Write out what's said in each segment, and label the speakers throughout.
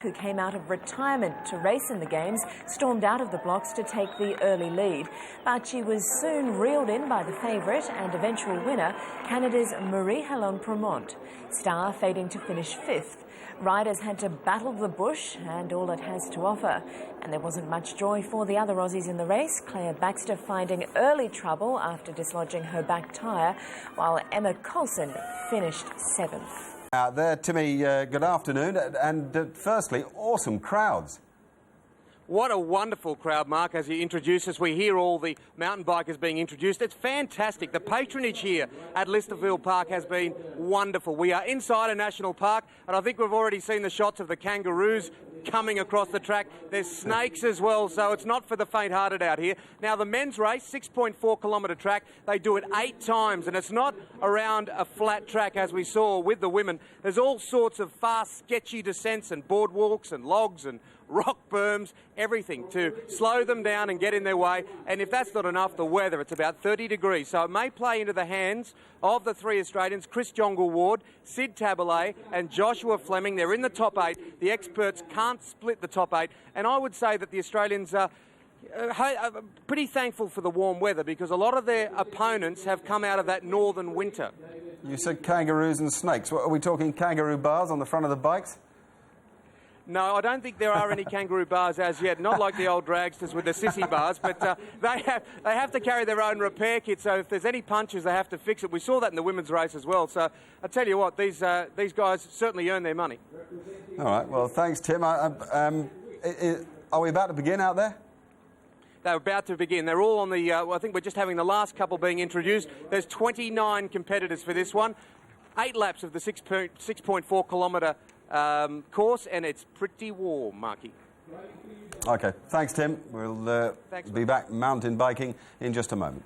Speaker 1: who came out of retirement to race in the Games, stormed out of the blocks to take the early lead. But she was soon reeled in by the favourite and eventual winner, Canada's Marie-Hélène Promont. Star fading to finish 5th. Riders had to battle the bush and all it has to offer. And there wasn't much joy for the other Aussies in the race. Claire Baxter finding early trouble after dislodging her back tyre, while Emma Coulson finished 7th.
Speaker 2: Out there, Timmy, good afternoon. And firstly, awesome crowds.
Speaker 3: What a wonderful crowd, Mark, as you introduce us. We hear all the mountain bikers being introduced. It's fantastic. The patronage here at Lysterfield Park has been wonderful. We are inside a national park, and I think we've already seen the shots of the kangaroos coming across the track. There's snakes as well, so it's not for the faint-hearted out here. Now, the men's race, 6.4 kilometre track, they do it 8 times, and it's not around a flat track as we saw with the women. There's all sorts of fast, sketchy descents and boardwalks and logs and rock berms, everything to slow them down and get in their way. And if that's not enough, the weather, it's about 30 degrees. So it may play into the hands of the 3 Australians, Chris Jongle-Ward, Sid Tabalay and Joshua Fleming. They're in the top 8. The experts can't split the top 8. And I would say that the Australians are pretty thankful for the warm weather, because a lot of their opponents have come out of that northern winter.
Speaker 2: You said kangaroos and snakes. What, are we talking kangaroo bars on the front of the bikes?
Speaker 3: No, I don't think there are any kangaroo bars as yet, not like the old dragsters with the sissy bars, but they have to carry their own repair kit, so if there's any punches, they have to fix it. We saw that in the women's race as well, so I tell you what, these guys certainly earn their money.
Speaker 2: All right, well, thanks, Tim. Are we about to begin out there?
Speaker 3: They're about to begin. They're all on the, I think we're just having the last couple being introduced. There's 29 competitors for this one. 8 laps of the 6.4 kilometre course, and it's pretty warm, Marky.
Speaker 2: OK, thanks, Tim. We'll be back mountain biking in just a moment.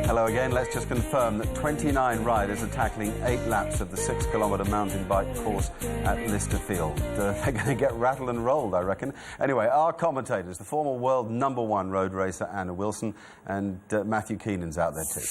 Speaker 2: Hello again. Let's just confirm that 29 riders are tackling 8 laps of the 6 kilometre mountain bike course at Lysterfield. They're going to get rattled and rolled, I reckon. Anyway, our commentators, the former world #1 road racer Anna Wilson, and Matthew Keenan's out there too.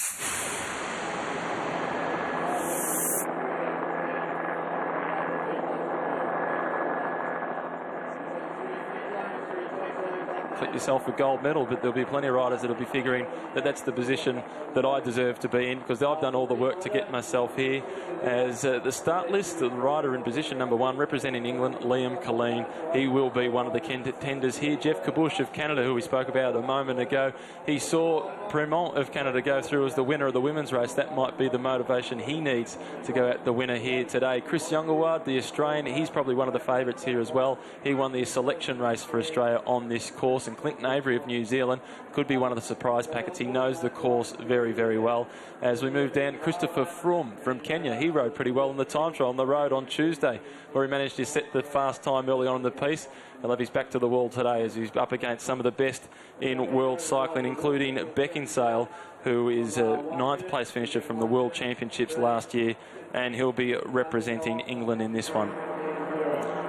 Speaker 4: Yourself a gold medal, but there'll be plenty of riders that'll be figuring that that's the position that I deserve to be in, because I've done all the work to get myself here. As the start list, the rider in position #1 representing England, Liam Killeen, he will be one of the contenders here. Jeff Kabush of Canada, who we spoke about a moment ago, he saw Premont of Canada go through as the winner of the women's race. That might be the motivation he needs to go out the winner here today. Chris Jongle-Ward, the Australian, he's probably one of the favourites here as well. He won the selection race for Australia on this course, and Clinton Avery of New Zealand could be one of the surprise packets. He knows the course very, very well. As we move down, Christopher Froome from Kenya, he rode pretty well in the time trial on the road on Tuesday, where he managed to set the fast time early on in the piece. He'll have his back to the wall today as he's up against some of the best in world cycling, including Beckinsale, who is a 9th place finisher from the World Championships last year, and he'll be representing England in this one.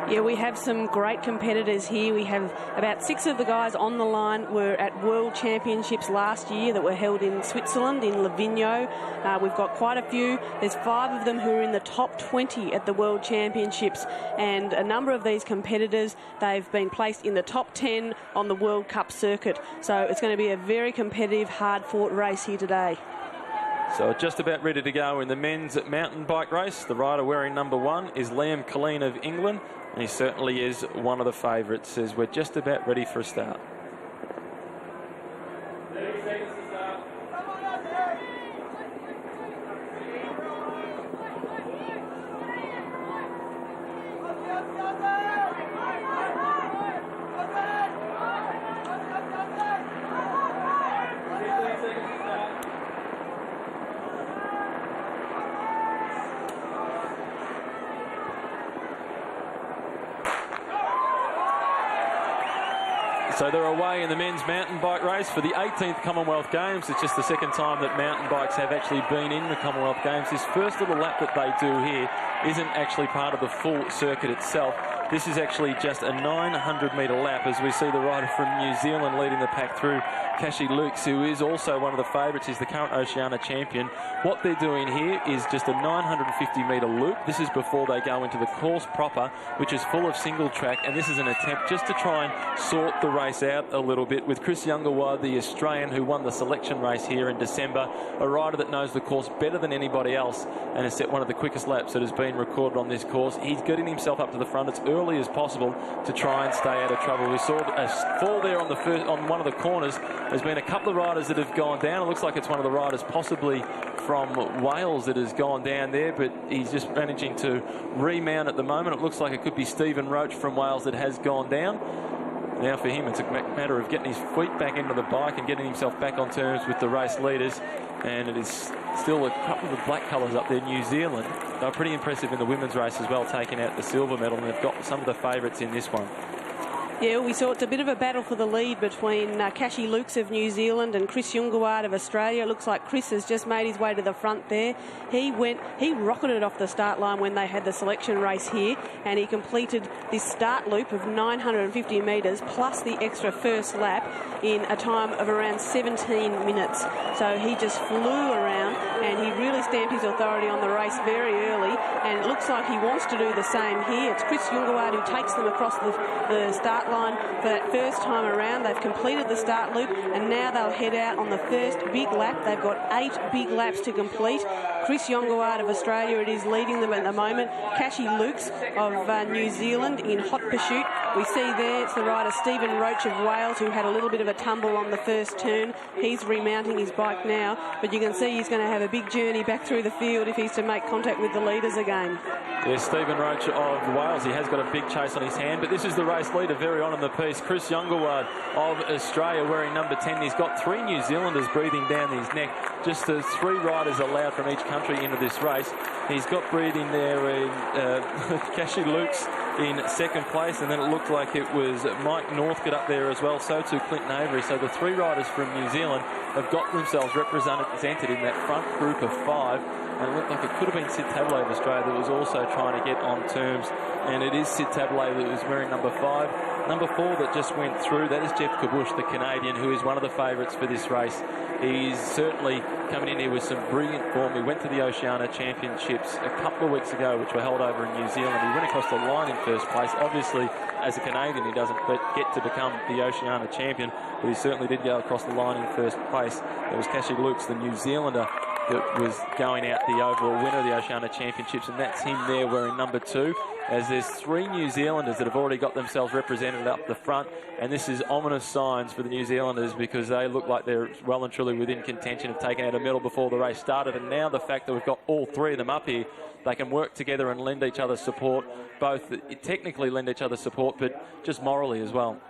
Speaker 5: Yeah, we have some great competitors here. We have about 6 of the guys on the line were at World Championships last year that were held in Switzerland, in Livigno. We've got quite a few. There's 5 of them who are in the top 20 at the World Championships, and a number of these competitors, they've been placed in the top 10 on the World Cup circuit. So it's going to be a very competitive, hard-fought race here today.
Speaker 4: So just about ready to go in the men's mountain bike race. The rider wearing #1 is Liam Killeen of England, and he certainly is one of the favourites as we're just about ready for a start. So they're away in the men's mountain bike race for the 18th Commonwealth Games. It's just the second time that mountain bikes have actually been in the Commonwealth Games. This first little lap that they do here isn't actually part of the full circuit itself. This is actually just a 900-metre lap as we see the rider from New Zealand leading the pack through, Kashi Lukes, who is also one of the favourites. He's the current Oceania champion. What they're doing here is just a 950-metre loop. This is before they go into the course proper, which is full of single track, and this is an attempt just to try and sort the race out a little bit with Chris Youngawad, the Australian who won the selection race here in December, a rider that knows the course better than anybody else and has set one of the quickest laps that has been recorded on this course. He's getting himself up to the front as early as possible to try and stay out of trouble. We saw a fall there on one of the corners. There's been a couple of riders that have gone down. It looks like it's one of the riders possibly from Wales that has gone down there, but he's just managing to remount at the moment. It looks like it could be Stephen Roach from Wales that has gone down. Now for him, it's a matter of getting his feet back into the bike and getting himself back on terms with the race leaders. And it is still a couple of the black colours up there. New Zealand, they're pretty impressive in the women's race as well, taking out the silver medal, and they've got some of the favourites in this one.
Speaker 5: Yeah, we saw it's a bit of a battle for the lead between Kashi Lukes of New Zealand and Chris Youngawad of Australia. It looks like Chris has just made his way to the front there. He rocketed off the start line when they had the selection race here, and he completed this start loop of 950 metres plus the extra first lap in a time of around 17 minutes. So he just flew around and he really stamped his authority on the race very early, and it looks like he wants to do the same here. It's Chris Youngawad who takes them across the start line for that first time around. They've completed the start loop and now they'll head out on the first big lap. They've got 8 big laps to complete. Chris Youngawad of Australia, it is leading them at the moment. Kashi Lukes of New Zealand in hot pursuit. We see there it's the rider Stephen Roach of Wales who had a little bit of a tumble on the first turn. He's remounting his bike now, but you can see he's going to have a big journey back through the field if he's to make contact with the leaders again.
Speaker 4: Yes, Stephen Roach of Wales, he has got a big chase on his hand, but this is the race leader very on in the piece. Chris Youngawad of Australia wearing number 10. He's got 3 New Zealanders breathing down his neck. Just 3 riders allowed from each country into this race. He's got breathing there in Kashi Lukes in second place, and then it looked like it was Mike Northcote up there as well, so too Clinton Avery. So the 3 riders from New Zealand have got themselves represented in that front group of 5. And it looked like it could have been Sid Tablet of Australia that was also trying to get on terms. And it is Sid Tablet that was wearing number 5. Number 4 that just went through, that is Jeff Kabush, the Canadian, who is one of the favourites for this race. He's certainly coming in here with some brilliant form. He went to the Oceania Championships a couple of weeks ago, which were held over in New Zealand. He went across the line in first place. Obviously, as a Canadian, he doesn't get to become the Oceania champion, but he certainly did go across the line in first place. There was Kashi Lukes, the New Zealander, that was going out the overall winner of the Oceania Championships, and that's him there wearing number 2, as there's 3 New Zealanders that have already got themselves represented up the front, and this is ominous signs for the New Zealanders because they look like they're well and truly within contention of taking out a medal before the race started. And now the fact that we've got all 3 of them up here, they can work together and lend each other support, both technically lend each other support, but just morally as well.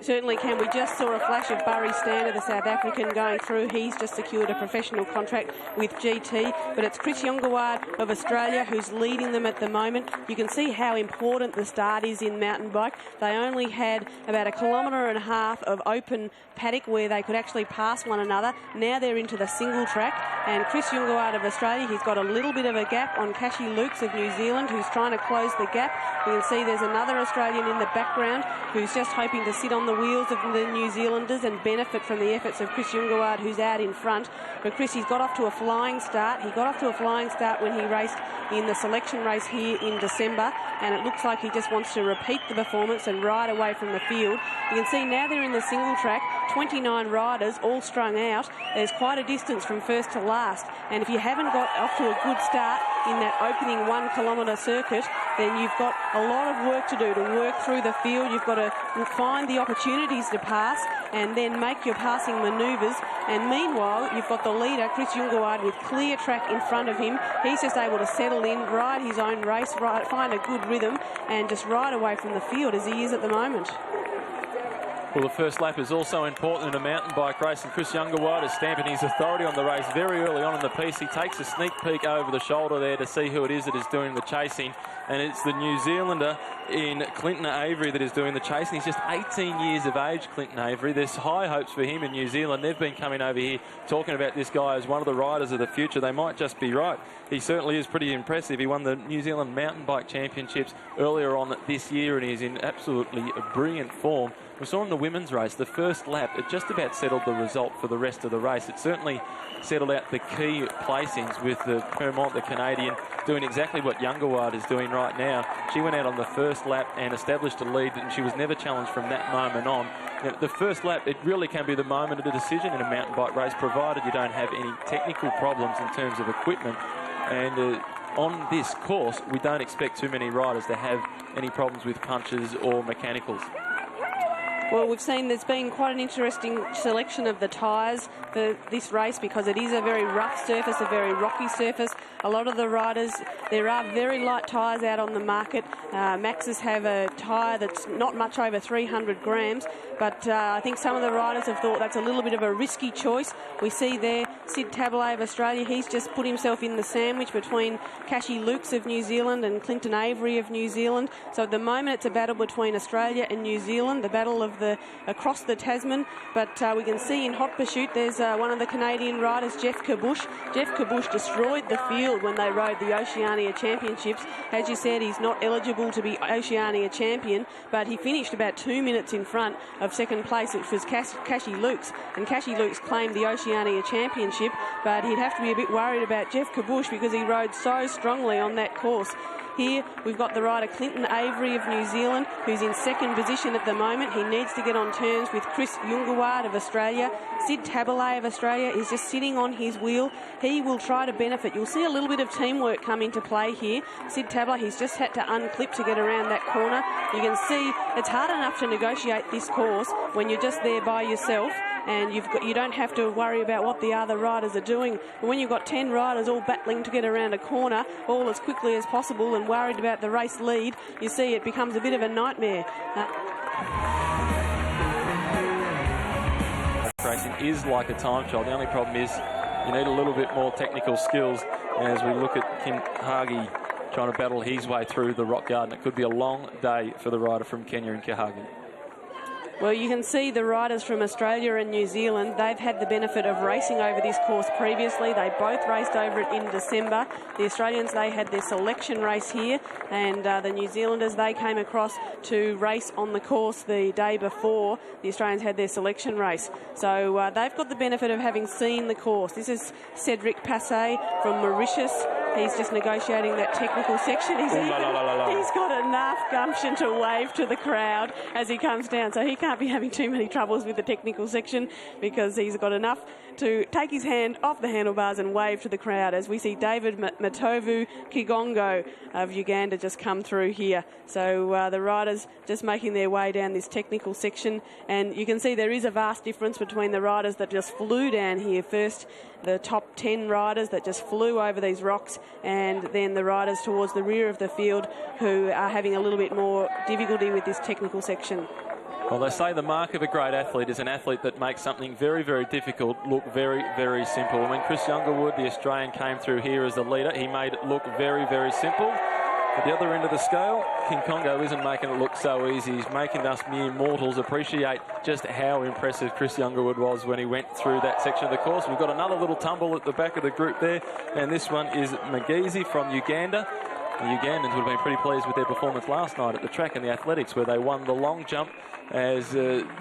Speaker 5: Certainly can. We just saw a flash of Barry Stander, the South African, going through. He's just secured a professional contract with GT, but it's Chris Youngawad of Australia who's leading them at the moment. You can see how important the start is in mountain bike. They only had about 1.5 kilometres of open paddock where they could actually pass one another. Now they're into the single track, and Chris Youngawad of Australia, he's got a little bit of a gap on Kashi Lukes of New Zealand, who's trying to close the gap. You can see there's another Australian in the background who's just hoping to sit on the wheels of the New Zealanders and benefit from the efforts of Chris Youngawad, who's out in front. But Chris, he's got off to a flying start. He got off to a flying start when he raced in the selection race here in December, and it looks like he just wants to repeat the performance and ride away from the field. You can see now they're in the single track, 29 riders all strung out. There's quite a distance from first to last, and if you haven't got off to a good start in that opening 1 kilometre circuit, then you've got a lot of work to do to work through the field. You've got to find the opportunities to pass and then make your passing manoeuvres. And meanwhile, you've got the leader, Chris Youngawad, with clear track in front of him. He's just able to settle in, ride his own race, find a good rhythm and just ride away from the field as he is at the moment.
Speaker 4: Well, the first lap is also important in a mountain bike race, and Chris Youngerwhite is stamping his authority on the race very early on in the piece. He takes a sneak peek over the shoulder there to see who it is that is doing the chasing, and it's the New Zealander in Clinton Avery that is doing the chasing. He's just 18 years of age, Clinton Avery. There's high hopes for him in New Zealand. They've been coming over here talking about this guy as one of the riders of the future. They might just be right. He certainly is pretty impressive. He won the New Zealand Mountain Bike Championships earlier on this year, and he's in absolutely brilliant form. We saw in the women's race, the first lap, it just about settled the result for the rest of the race. It certainly settled out the key placings with the Permont, the Canadian, doing exactly what Youngerwhite is doing right now. She went out on the first lap and established a lead, and she was never challenged from that moment on. Now, the first lap, it really can be the moment of the decision in a mountain bike race, provided you don't have any technical problems in terms of equipment. And on this course, we don't expect too many riders to have any problems with punches or mechanicals.
Speaker 5: Well, we've seen there's been quite an interesting selection of the tyres for this race because it is a very rough surface, a very rocky surface. A lot of the riders, there are very light tyres out on the market. Maxes have a tyre that's not much over 300 grams, but I think some of the riders have thought that's a little bit of a risky choice. We see there Sid Tabelay of Australia, he's just put himself in the sandwich between Cashy Lukes of New Zealand and Clinton Avery of New Zealand. So at the moment it's a battle between Australia and New Zealand, the battle of across the Tasman, but we can see in hot pursuit there's one of the Canadian riders, Jeff Kabush. Jeff Kabush destroyed the field when they rode the Oceania Championships. As you said, he's not eligible to be Oceania champion, but he finished about 2 minutes in front of second place, which was Cashy Lukes, and Cashy Lukes claimed the Oceania Championship, but he'd have to be a bit worried about Jeff Kabush because he rode so strongly on that course. Here we've got the rider Clinton Avery of New Zealand, who's in second position at the moment. He needs to get on terms with Chris Youngerwhite of Australia. Sid Tabelay of Australia is just sitting on his wheel. He will try to benefit. You'll see a little bit of teamwork come into play here. Sid Tabelay, he's just had to unclip to get around that corner. You can see it's hard enough to negotiate this course when you're just there by yourself, and you don't have to worry about what the other riders are doing. But when you've got 10 riders all battling to get around a corner all as quickly as possible and worried about the race lead, you see it becomes a bit of a nightmare.
Speaker 4: Racing is like a time trial. The only problem is you need a little bit more technical skills as we look at Kim Hagi trying to battle his way through the rock garden. It could be a long day for the rider from Kenya in Kahagi.
Speaker 5: Well, you can see the riders from Australia and New Zealand, they've had the benefit of racing over this course previously. They both raced over it in December. The Australians, they had their selection race here, and the New Zealanders, they came across to race on the course the day before the Australians had their selection race. So they've got the benefit of having seen the course. This is Cedric Passé from Mauritius. He's just negotiating that technical section. He's got enough gumption to wave to the crowd as he comes down. So he can't be having too many troubles with the technical section because he's got enough to take his hand off the handlebars and wave to the crowd as we see David Matovu Kigongo of Uganda just come through here. So the riders just making their way down this technical section, and you can see there is a vast difference between the riders that just flew down here first, the top 10 riders that just flew over these rocks, and then the riders towards the rear of the field who are having a little bit more difficulty with this technical section.
Speaker 4: Well, they say the mark of a great athlete is an athlete that makes something very, very difficult look very, very simple. When Chris Youngerwhite, the Australian, came through here as the leader, he made it look very, very simple. At the other end of the scale, King Congo isn't making it look so easy. He's making us mere mortals appreciate just how impressive Chris Youngerwhite was when he went through that section of the course. We've got another little tumble at the back of the group there, and this one is Magizi from Uganda. The Ugandans would have been pretty pleased with their performance last night at the track in the athletics where they won the long jump. As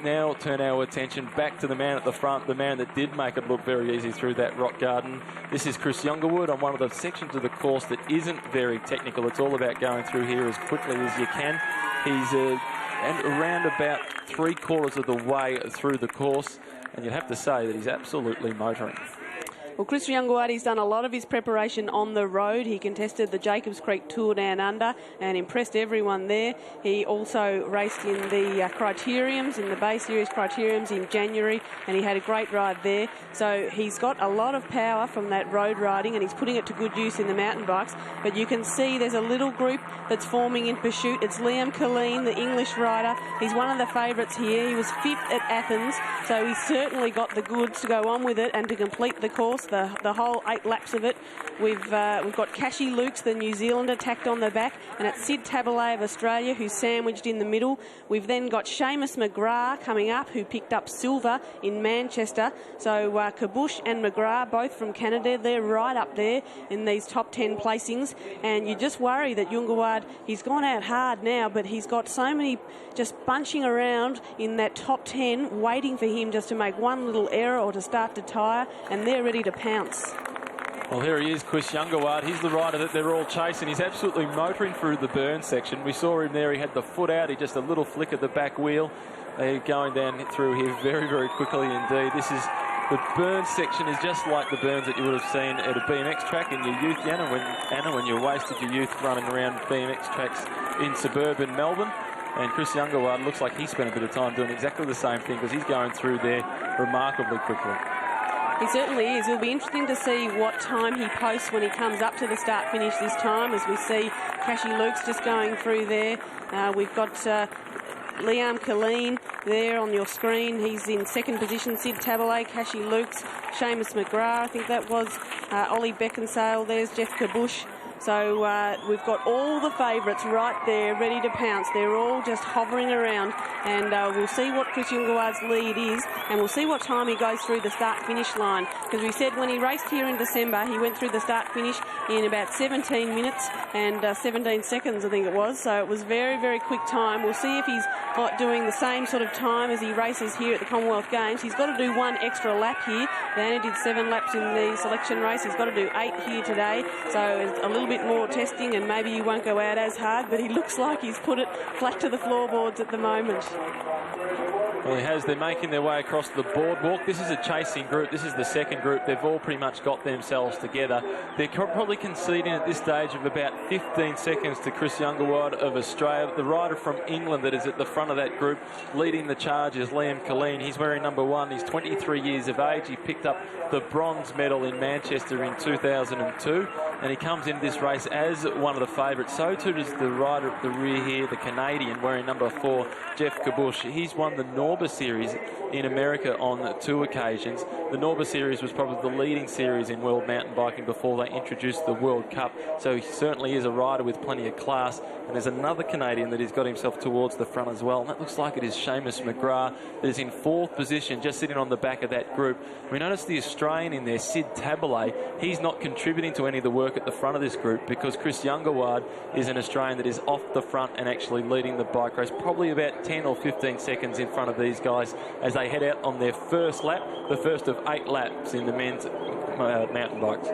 Speaker 4: now turn our attention back to the man at the front, the man that did make it look very easy through that rock garden. This is Chris Youngerwhite on one of the sections of the course that isn't very technical. It's all about going through here as quickly as you can. He's around about 3/4 of the way through the course, and you'd have to say that he's absolutely motoring.
Speaker 5: Well, Chris Youngawadi's done a lot of his preparation on the road. He contested the Jacobs Creek Tour Down Under and impressed everyone there. He also raced in the criteriums, in the Bay Series criteriums in January, and he had a great ride there. So he's got a lot of power from that road riding, and he's putting it to good use in the mountain bikes. But you can see there's a little group that's forming in pursuit. It's Liam Colleen, the English rider. He's one of the favourites here. He was 5th at Athens, so he's certainly got the goods to go on with it and to complete the course, the whole 8 laps of it. We've got Cashy Lukes, the New Zealander, tacked on the back, and it's Sid Tabalay of Australia, who's sandwiched in the middle. We've then got Seamus McGrath coming up, who picked up silver in Manchester. So Kabush and McGrath, both from Canada, they're right up there in these top 10 placings. And you just worry that Youngawad, he's gone out hard now, but he's got so many just bunching around in that top 10, waiting for him just to make one little error or to start to tire, and they're ready to pounce.
Speaker 4: Well, here he is, Chris Youngawad. He's the rider that they're all chasing. He's absolutely motoring through the burn section. We saw him there. He had the foot out. He just a little flick of the back wheel. They're going down through here very, very quickly indeed. This is the burn section is just like the burns that you would have seen at a BMX track in your youth, Anna, when you wasted your youth running around BMX tracks in suburban Melbourne. And Chris Youngawad looks like he spent a bit of time doing exactly the same thing, because he's going through there remarkably quickly.
Speaker 5: He certainly is. It'll be interesting to see what time he posts when he comes up to the start-finish this time, as we see Cashy Lukes just going through there. We've got Liam Colleen there on your screen. He's in 2nd position. Sid Tabalay, Cashy Lukes, Seamus McGrath, I think that was Ollie Beckinsale. There's Jeff Kabush. So we've got all the favourites right there ready to pounce. They're all just hovering around, and we'll see what Chris Youngawad's lead is, and we'll see what time he goes through the start-finish line, because we said when he raced here in December, he went through the start-finish in about 17 minutes and 17 seconds, I think it was. So it was very, very quick time. We'll see if he's doing the same sort of time as he races here at the Commonwealth Games. He's got to do 1 extra lap here. They only did 7 laps in the selection race. He's got to do 8 here today, so it's a little bit more testing, and maybe he won't go out as hard, but he looks like he's put it flat to the floorboards at the moment.
Speaker 4: Well, he has. They're making their way across the boardwalk. This is a chasing group. This is the second group. They've all pretty much got themselves together. They're probably conceding at this stage of about 15 seconds to Chris Youngawad of Australia. The rider from England that is at the front of that group leading the charge is Liam Colleen. He's wearing number 1. He's 23 years of age. He picked up the bronze medal in Manchester in 2002, and he comes into this race as one of the favourites. So too does the rider at the rear here, the Canadian, wearing number 4, Jeff Kabush. He's won the Norba Series in America on 2 occasions. The Norba Series was probably the leading series in world mountain biking before they introduced the World Cup. So he certainly is a rider with plenty of class. And there's another Canadian that has got himself towards the front as well. And that looks like it is Seamus McGrath that is in 4th position, just sitting on the back of that group. We notice the Australian in there, Sid Tabalay. He's not contributing to any of the work at the front of this group, because Chris Youngawad is an Australian that is off the front and actually leading the bike race, probably about 10 or 15 seconds in front of these guys as they head out on their first lap, the first of 8 laps in the men's mountain bikes.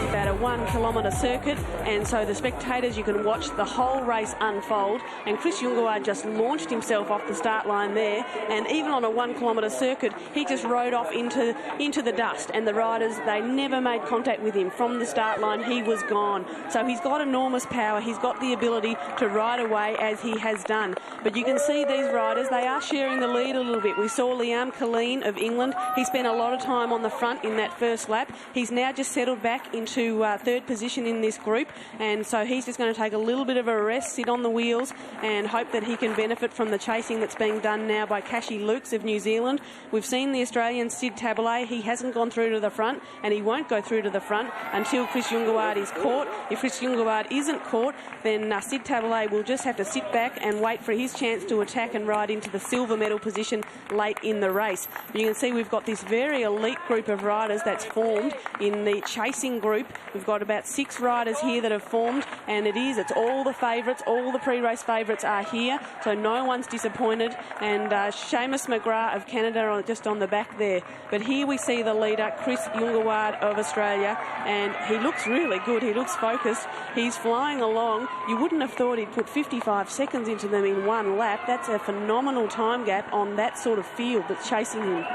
Speaker 5: About a 1 kilometre circuit, and so the spectators, you can watch the whole race unfold, and Chris Youngawad just launched himself off the start line there, and even on a 1 kilometre circuit he just rode off into the dust, and the riders, they never made contact with him. From the start line he was gone. So he's got enormous power. He's got the ability to ride away as he has done. But you can see these riders, they are sharing the lead a little bit. We saw Liam Colleen of England. He spent a lot of time on the front in that first lap. He's now just settled back into 3rd position in this group, and so he's just going to take a little bit of a rest, sit on the wheels, and hope that he can benefit from the chasing that's being done now by Cashy Lukes of New Zealand. We've seen the Australian Sid Tabalay. He hasn't gone through to the front, and he won't go through to the front until Chris Youngawad is caught. If Chris Youngawad isn't caught, then Sid Tabalay will just have to sit back and wait for his chance to attack and ride into the silver medal position late in the race. But you can see we've got this very elite group of riders that's formed in the chasing group. We've got about 6 riders here that have formed, and it's all the favourites, all the pre-race favourites are here, so no one's disappointed. And Seamus McGrath of Canada just on the back there. But here we see the leader, Chris Yungaward of Australia, and he looks really good. He looks focused. He's flying along. You wouldn't have thought he'd put 55 seconds into them in one lap. That's a phenomenal time gap on that sort of field that's chasing him.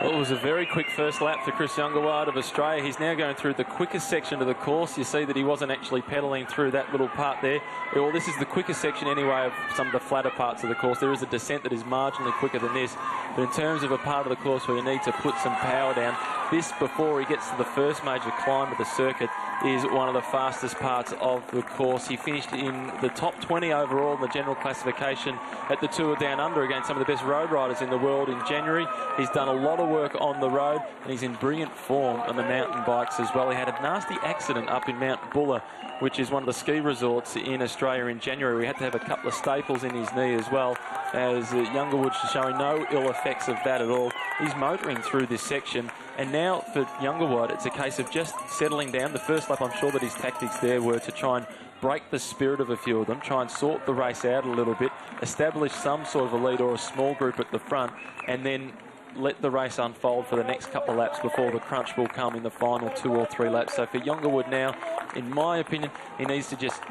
Speaker 4: Well, it was a very quick first lap for Chris Yungaward of Australia. He's now going through the quickest section of the course. You see that he wasn't actually pedalling through that little part there. Well, this is the quickest section anyway of some of the flatter parts of the course. There is a descent that is marginally quicker than this. But in terms of a part of the course where you need to put some power down, this, before he gets to the first major climb of the circuit, is one of the fastest parts of the course. He finished in the top 20 overall in the general classification at the Tour Down Under against some of the best road riders in the world in January. He's done a lot of work on the road, and he's in brilliant form on the mountain bikes as well. He had a nasty accident up in Mount Buller, which is one of the ski resorts in Australia in January. We had to have a couple of staples in his knee as well, as Yungaward's showing no ill effects of that at all. He's motoring through this section, and now for Yungaward, it's a case of just settling down. The first lap, I'm sure that his tactics there were to try and break the spirit of a few of them, try and sort the race out a little bit, establish some sort of a lead or a small group at the front, and then let the race unfold for the next couple of laps before the crunch will come in the final 2 or 3 laps. So for Yungaward now, in my opinion, he needs to just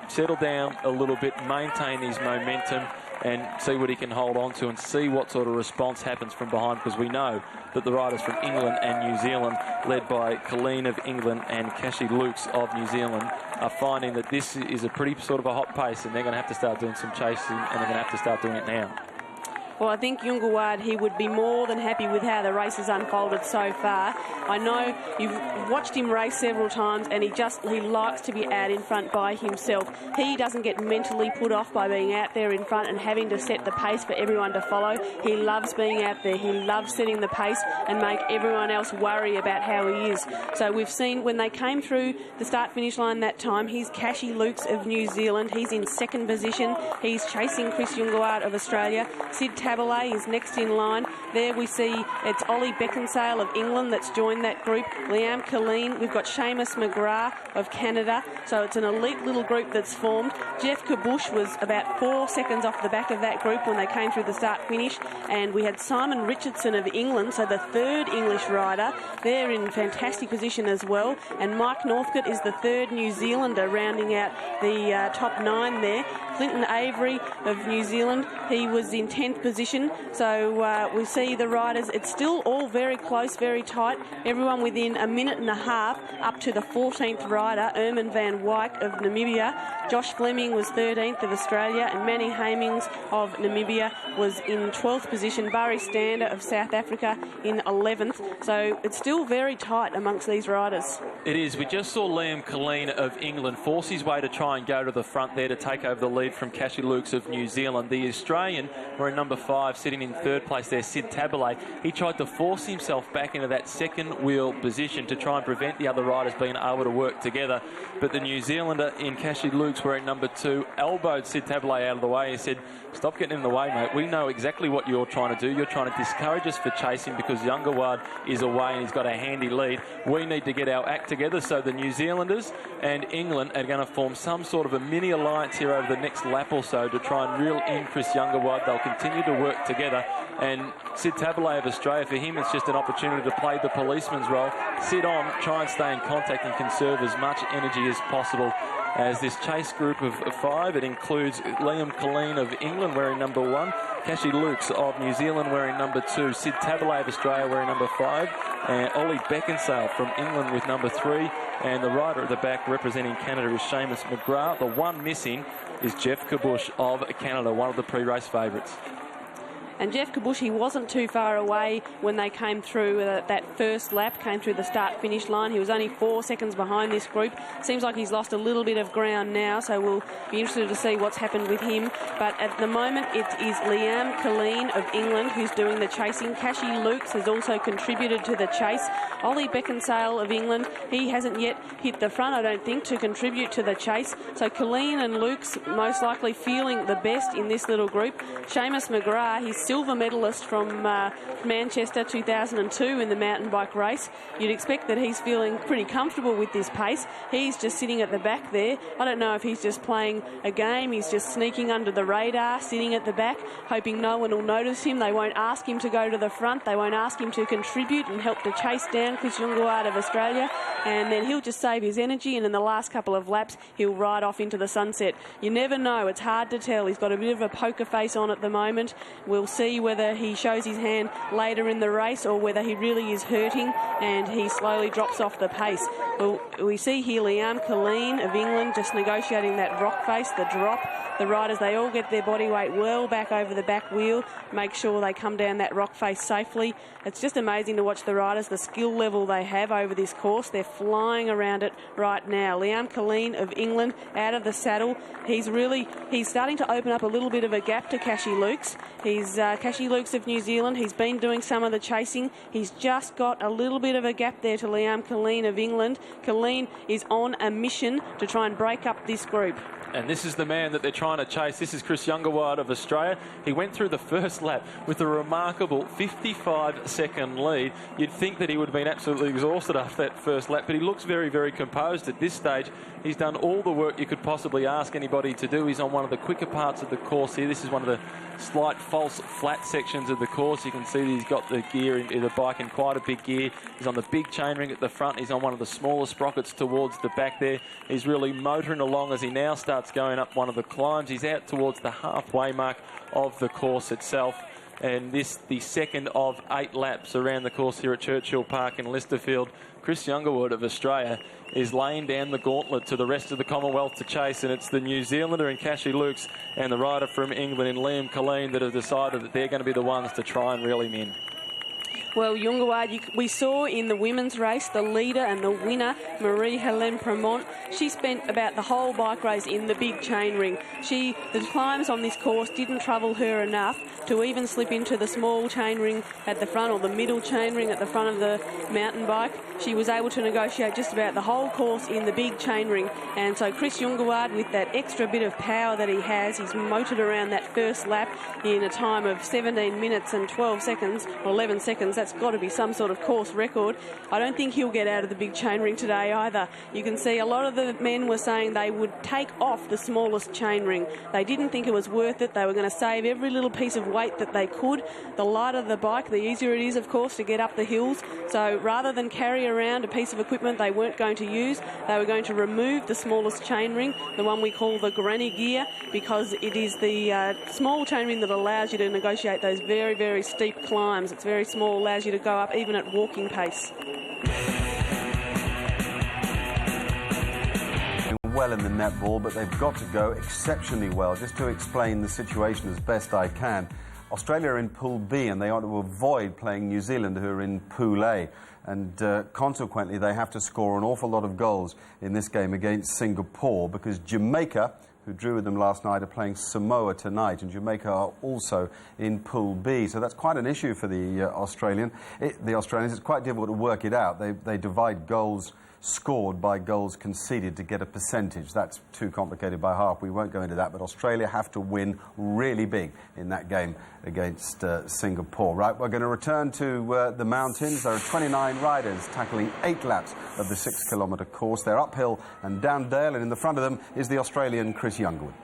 Speaker 4: settle down a little bit, maintain his momentum, and see what he can hold on to and see what sort of response happens from behind, because we know that the riders from England and New Zealand, led by Colleen of England and Cassie Lukes of New Zealand, are finding that this is a pretty sort of a hot pace, and they're going to have to start doing some chasing, and they're going to have to start doing it now.
Speaker 5: Well, I think Yungaward, he would be more than happy with how the race has unfolded so far. I know you've watched him race several times, and he likes to be out in front by himself. He doesn't get mentally put off by being out there in front and having to set the pace for everyone to follow. He loves being out there. He loves setting the pace and make everyone else worry about how he is. So we've seen when they came through the start-finish line that time, he's Cassie Lukes of New Zealand. He's in second position. He's chasing Chris Yungaward of Australia. Sid Taboulet is next in line. There we see it's Ollie Beckinsale of England that's joined that group. Liam Colleen. We've got Seamus McGrath of Canada. So it's an elite little group that's formed. Jeff Kabush was about 4 seconds off the back of that group when they came through the start-finish. And we had Simon Richardson of England, so the third English rider. They're in fantastic position as well. And Mike Northcote is the third New Zealander, rounding out the top 9 there. Clinton Avery of New Zealand, he was in 10th position. So we see the riders, it's still all very close, very tight. Everyone within a minute and a half up to the 14th rider, Erman van Wyk of Namibia. Josh Fleming was 13th of Australia, and Manny Hamings of Namibia was in 12th position. Barry Stander of South Africa in 11th. So it's still very tight amongst these riders.
Speaker 4: It is. We just saw Liam Colleen of England force his way to try and go to the front there to take over the lead from Cassie Lukes of New Zealand. The Australian were in number 5, sitting in 3rd place there, Sid Taboulet. He tried to force himself back into that second wheel position to try and prevent the other riders being able to work together. But the New Zealander in Cassie Lukes were in number 2, elbowed Sid Taboulet out of the way. He said, "Stop getting in the way, mate. We know exactly what you're trying to do. You're trying to discourage us for chasing because Yungaward is away and he's got a handy lead. We need to get our act together." So the New Zealanders and England are going to form some sort of a mini alliance here over the next lap or so to try and reel in Chris Yungaward. They'll continue to work together. And Sid Taboulet of Australia, for him, it's just an opportunity to play the policeman's role. Sit on, try and stay in contact and conserve as much energy as possible. As this chase group of 5, it includes Liam Colleen of England wearing number 1, Cassie Lukes of New Zealand wearing number 2, Sid Taboulet of Australia wearing number 5, and Ollie Beckinsale from England with number 3, and the rider at the back representing Canada is Seamus McGrath. The one missing is Jeff Kabush of Canada, one of the pre-race favourites.
Speaker 5: And Jeff Kabush, he wasn't too far away when they came through that first lap, came through the start-finish line. He was only 4 seconds behind this group. Seems like he's lost a little bit of ground now, so we'll be interested to see what's happened with him. But at the moment, it is Liam Colleen of England who's doing the chasing. Cassie Lukes has also contributed to the chase. Ollie Beckinsale of England, he hasn't yet hit the front, I don't think, to contribute to the chase. So Colleen and Lukes most likely feeling the best in this little group. Seamus McGrath, he's silver medalist from Manchester 2002 in the mountain bike race. You'd expect that he's feeling pretty comfortable with this pace. He's just sitting at the back there. I don't know if he's just playing a game. He's just sneaking under the radar, sitting at the back, hoping no one will notice him. They won't ask him to go to the front. They won't ask him to contribute and help to chase down Chris Yunguward of Australia. And then he'll just save his energy, and in the last couple of laps, he'll ride off into the sunset. You never know. It's hard to tell. He's got a bit of a poker face on at the moment. We'll see whether he shows his hand later in the race or whether he really is hurting and he slowly drops off the pace. Well, we see here Liam Colleen of England just negotiating that rock face, the drop. The riders, they all get their body weight well back over the back wheel, make sure they come down that rock face safely. It's just amazing to watch the riders, the skill level they have over this course. They're flying around it right now. Liam Colleen of England out of the saddle. He's starting to open up a little bit of a gap to Cashy Lukes. Cashy Lukes of New Zealand. He's been doing some of the chasing. He's just got a little bit of a gap there to Liam Colleen of England. Colleen is on a mission to try and break up this group.
Speaker 4: And this is the man that they're trying to chase. This is Chris Yunguward of Australia. He went through the first lap with a remarkable 55-second lead. You'd think that he would have been absolutely exhausted after that first lap, but he looks very, very composed at this stage. He's done all the work you could possibly ask anybody to do. He's on one of the quicker parts of the course here. This is one of the slight false flat sections of the course. You can see that he's got the gear in the bike in quite a big gear. He's on the big chain ring at the front. He's on one of the smaller sprockets towards the back there. He's really motoring along as he now starts going up one of the climbs. He's out towards the halfway mark of the course itself. And this, the second of 8 laps around the course here at Churchill Park in Lysterfield. Chris Yunguward of Australia is laying down the gauntlet to the rest of the Commonwealth to chase, and it's the New Zealander in Cashy Lukes and the rider from England in Liam Colleen that have decided that they're going to be the ones to try and reel him in.
Speaker 5: Well, Yunguward, we saw in the women's race, the leader and the winner, Marie-Helene Premont, she spent about the whole bike race in the big chain ring. The climbs on this course didn't trouble her enough to even slip into the small chain ring at the front or the middle chain ring at the front of the mountain bike. She was able to negotiate just about the whole course in the big chain ring. And so Chris Yunguward, with that extra bit of power that he has, he's motored around that first lap in a time of 17 minutes and 12 seconds, or 11 seconds. That's got to be some sort of course record. I don't think he'll get out of the big chain ring today either. You can see a lot of the men were saying they would take off the smallest chain ring. They didn't think it was worth it. They were going to save every little piece of weight that they could. The lighter the bike, the easier it is, of course, to get up the hills. So rather than carry around a piece of equipment they weren't going to use, they were going to remove the smallest chain ring, the one we call the granny gear, because it is the small chain ring that allows you to negotiate those very, very steep climbs. It's very small, allows you to go up even at walking pace.
Speaker 2: Well in the netball, but they've got to go exceptionally well. Just to explain the situation as best I can, Australia are in Pool B and they ought to avoid playing New Zealand, who are in Pool A. And consequently, they have to score an awful lot of goals in this game against Singapore, because Jamaica, who drew with them last night, are playing Samoa tonight, and Jamaica are also in Pool B. So that's quite an issue for the Australians. It's quite difficult to work it out. They divide goals scored by goals conceded to get a percentage. That's too complicated by half. We won't go into that, but Australia have to win really big in that game against Singapore. Right, we're going to return to the mountains. There are 29 riders tackling 8 laps of the 6-kilometre course. They're uphill and down dale, and in the front of them is the Australian Chris Yunguward.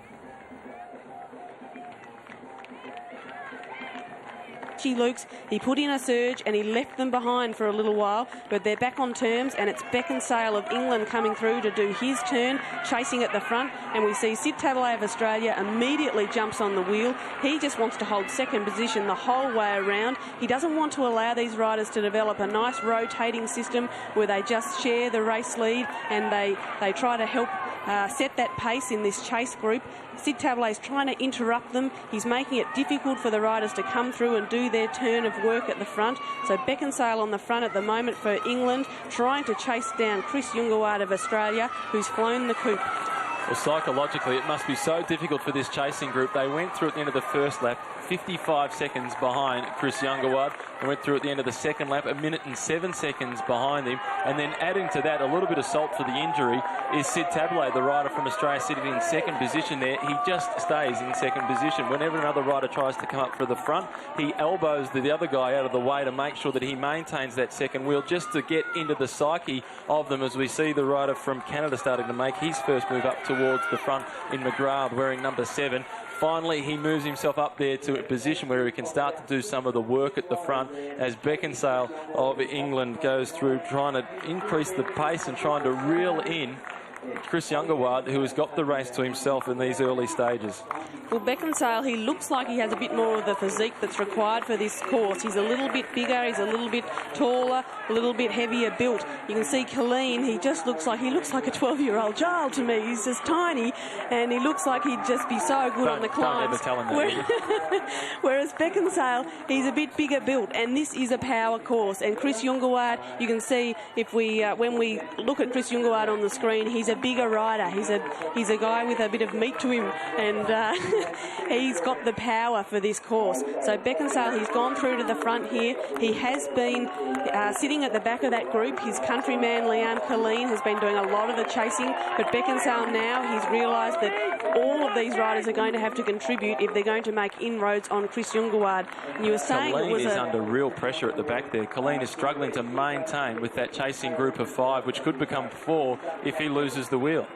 Speaker 5: Lukes, he put in a surge and he left them behind for a little while, but they're back on terms, and it's Beckinsale of England coming through to do his turn, chasing at the front, and we see Sid Tabelay of Australia immediately jumps on the wheel. He just wants to hold second position the whole way around. He doesn't want to allow these riders to develop a nice rotating system where they just share the race lead and they try to help set that pace in this chase group. Sid Tabelay's trying to interrupt them. He's making it difficult for the riders to come through and do their turn of work at the front. So Beckinsale on the front at the moment for England, trying to chase down Chris Yunguward of Australia, who's flown the coop.
Speaker 4: Well, psychologically, it must be so difficult for this chasing group. They went through at the end of the first lap, 55 seconds behind Chris Youngerward. They went through at the end of the second lap, 1 minute and 7 seconds behind him. And then adding to that, a little bit of salt for the injury, is Sid Tablet, the rider from Australia, sitting in second position there. He just stays in second position. Whenever another rider tries to come up for the front, he elbows the other guy out of the way to make sure that he maintains that second wheel, just to get into the psyche of them, as we see the rider from Canada starting to make his first move up towards the front in McGrath, wearing number 7. Finally, he moves himself up there to a position where he can start to do some of the work at the front as Beckinsale of England goes through, trying to increase the pace and trying to reel in Chris Youngerward, who has got the race to himself in these early stages.
Speaker 5: Well, Beckinsale, he looks like he has a bit more of the physique that's required for this course. He's a little bit bigger, he's a little bit taller, a little bit heavier built. You can see Colleen, he looks like a 12-year-old child to me. He's just tiny, and he looks like he'd just be so good on the climbs.
Speaker 4: Don't ever tell him that.
Speaker 5: Whereas Beckinsale, he's a bit bigger built, and this is a power course. And Chris Youngerward, you can see if we when we look at Chris Youngerward on the screen, he's a bigger rider. He's a guy with a bit of meat to him, and he's got the power for this course. So Beckinsale, he's gone through to the front here. He has been sitting at the back of that group. His countryman, Liam Colleen, has been doing a lot of the chasing, but Beckinsale now, he's realised that all of these riders are going to have to contribute if they're going to make inroads on Chris Youngerward. And you were saying
Speaker 4: Colleen
Speaker 5: it was
Speaker 4: is under real pressure at the back there. Colleen is struggling to maintain with that chasing group of 5, which could become 4 if he loses the wheel.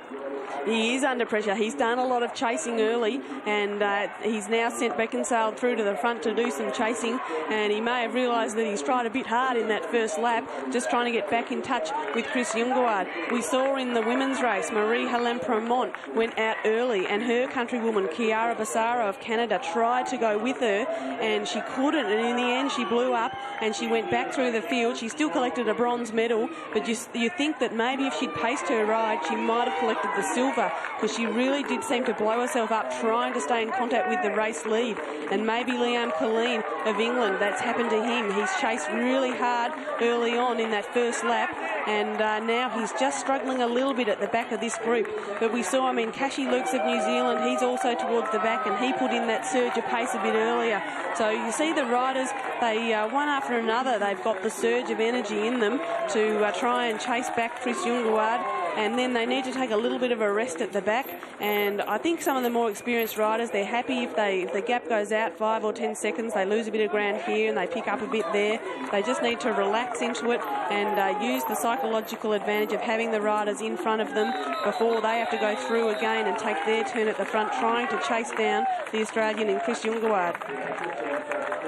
Speaker 5: He is under pressure. He's done a lot of chasing early, and he's now sent Beckinsale through to the front to do some chasing, and he may have realised that he's tried a bit hard in that first lap, just trying to get back in touch with Chris Youngerward. We saw in the women's race, Marie-Hélène Premont went out early, and her countrywoman, Chiara Bassaro of Canada, tried to go with her, and she couldn't, and in the end she blew up, and she went back through the field. She still collected a bronze medal, but you think that maybe if she'd paced her ride, she might have collected the silver, because she really did seem to blow herself up trying to stay in contact with the race lead. And maybe Liam Colleen of England, that's happened to him. He's chased really hard early on in that first lap, and now he's just struggling a little bit at the back of this group. But we saw, Cashy Lukes of New Zealand, he's also towards the back, and he put in that surge of pace a bit earlier. So you see the riders, they one after another, they've got the surge of energy in them to try and chase back Chris Youngerward, and then they need to take a little bit of a rest at the back. And I think some of the more experienced riders, they're happy if the gap goes out 5 or 10 seconds, they lose a bit of ground here and they pick up a bit there. They just need to relax into it and use the psychological advantage of having the riders in front of them before they have to go through again and take their turn at the front, trying to chase down the Australian in Chris Youngerward.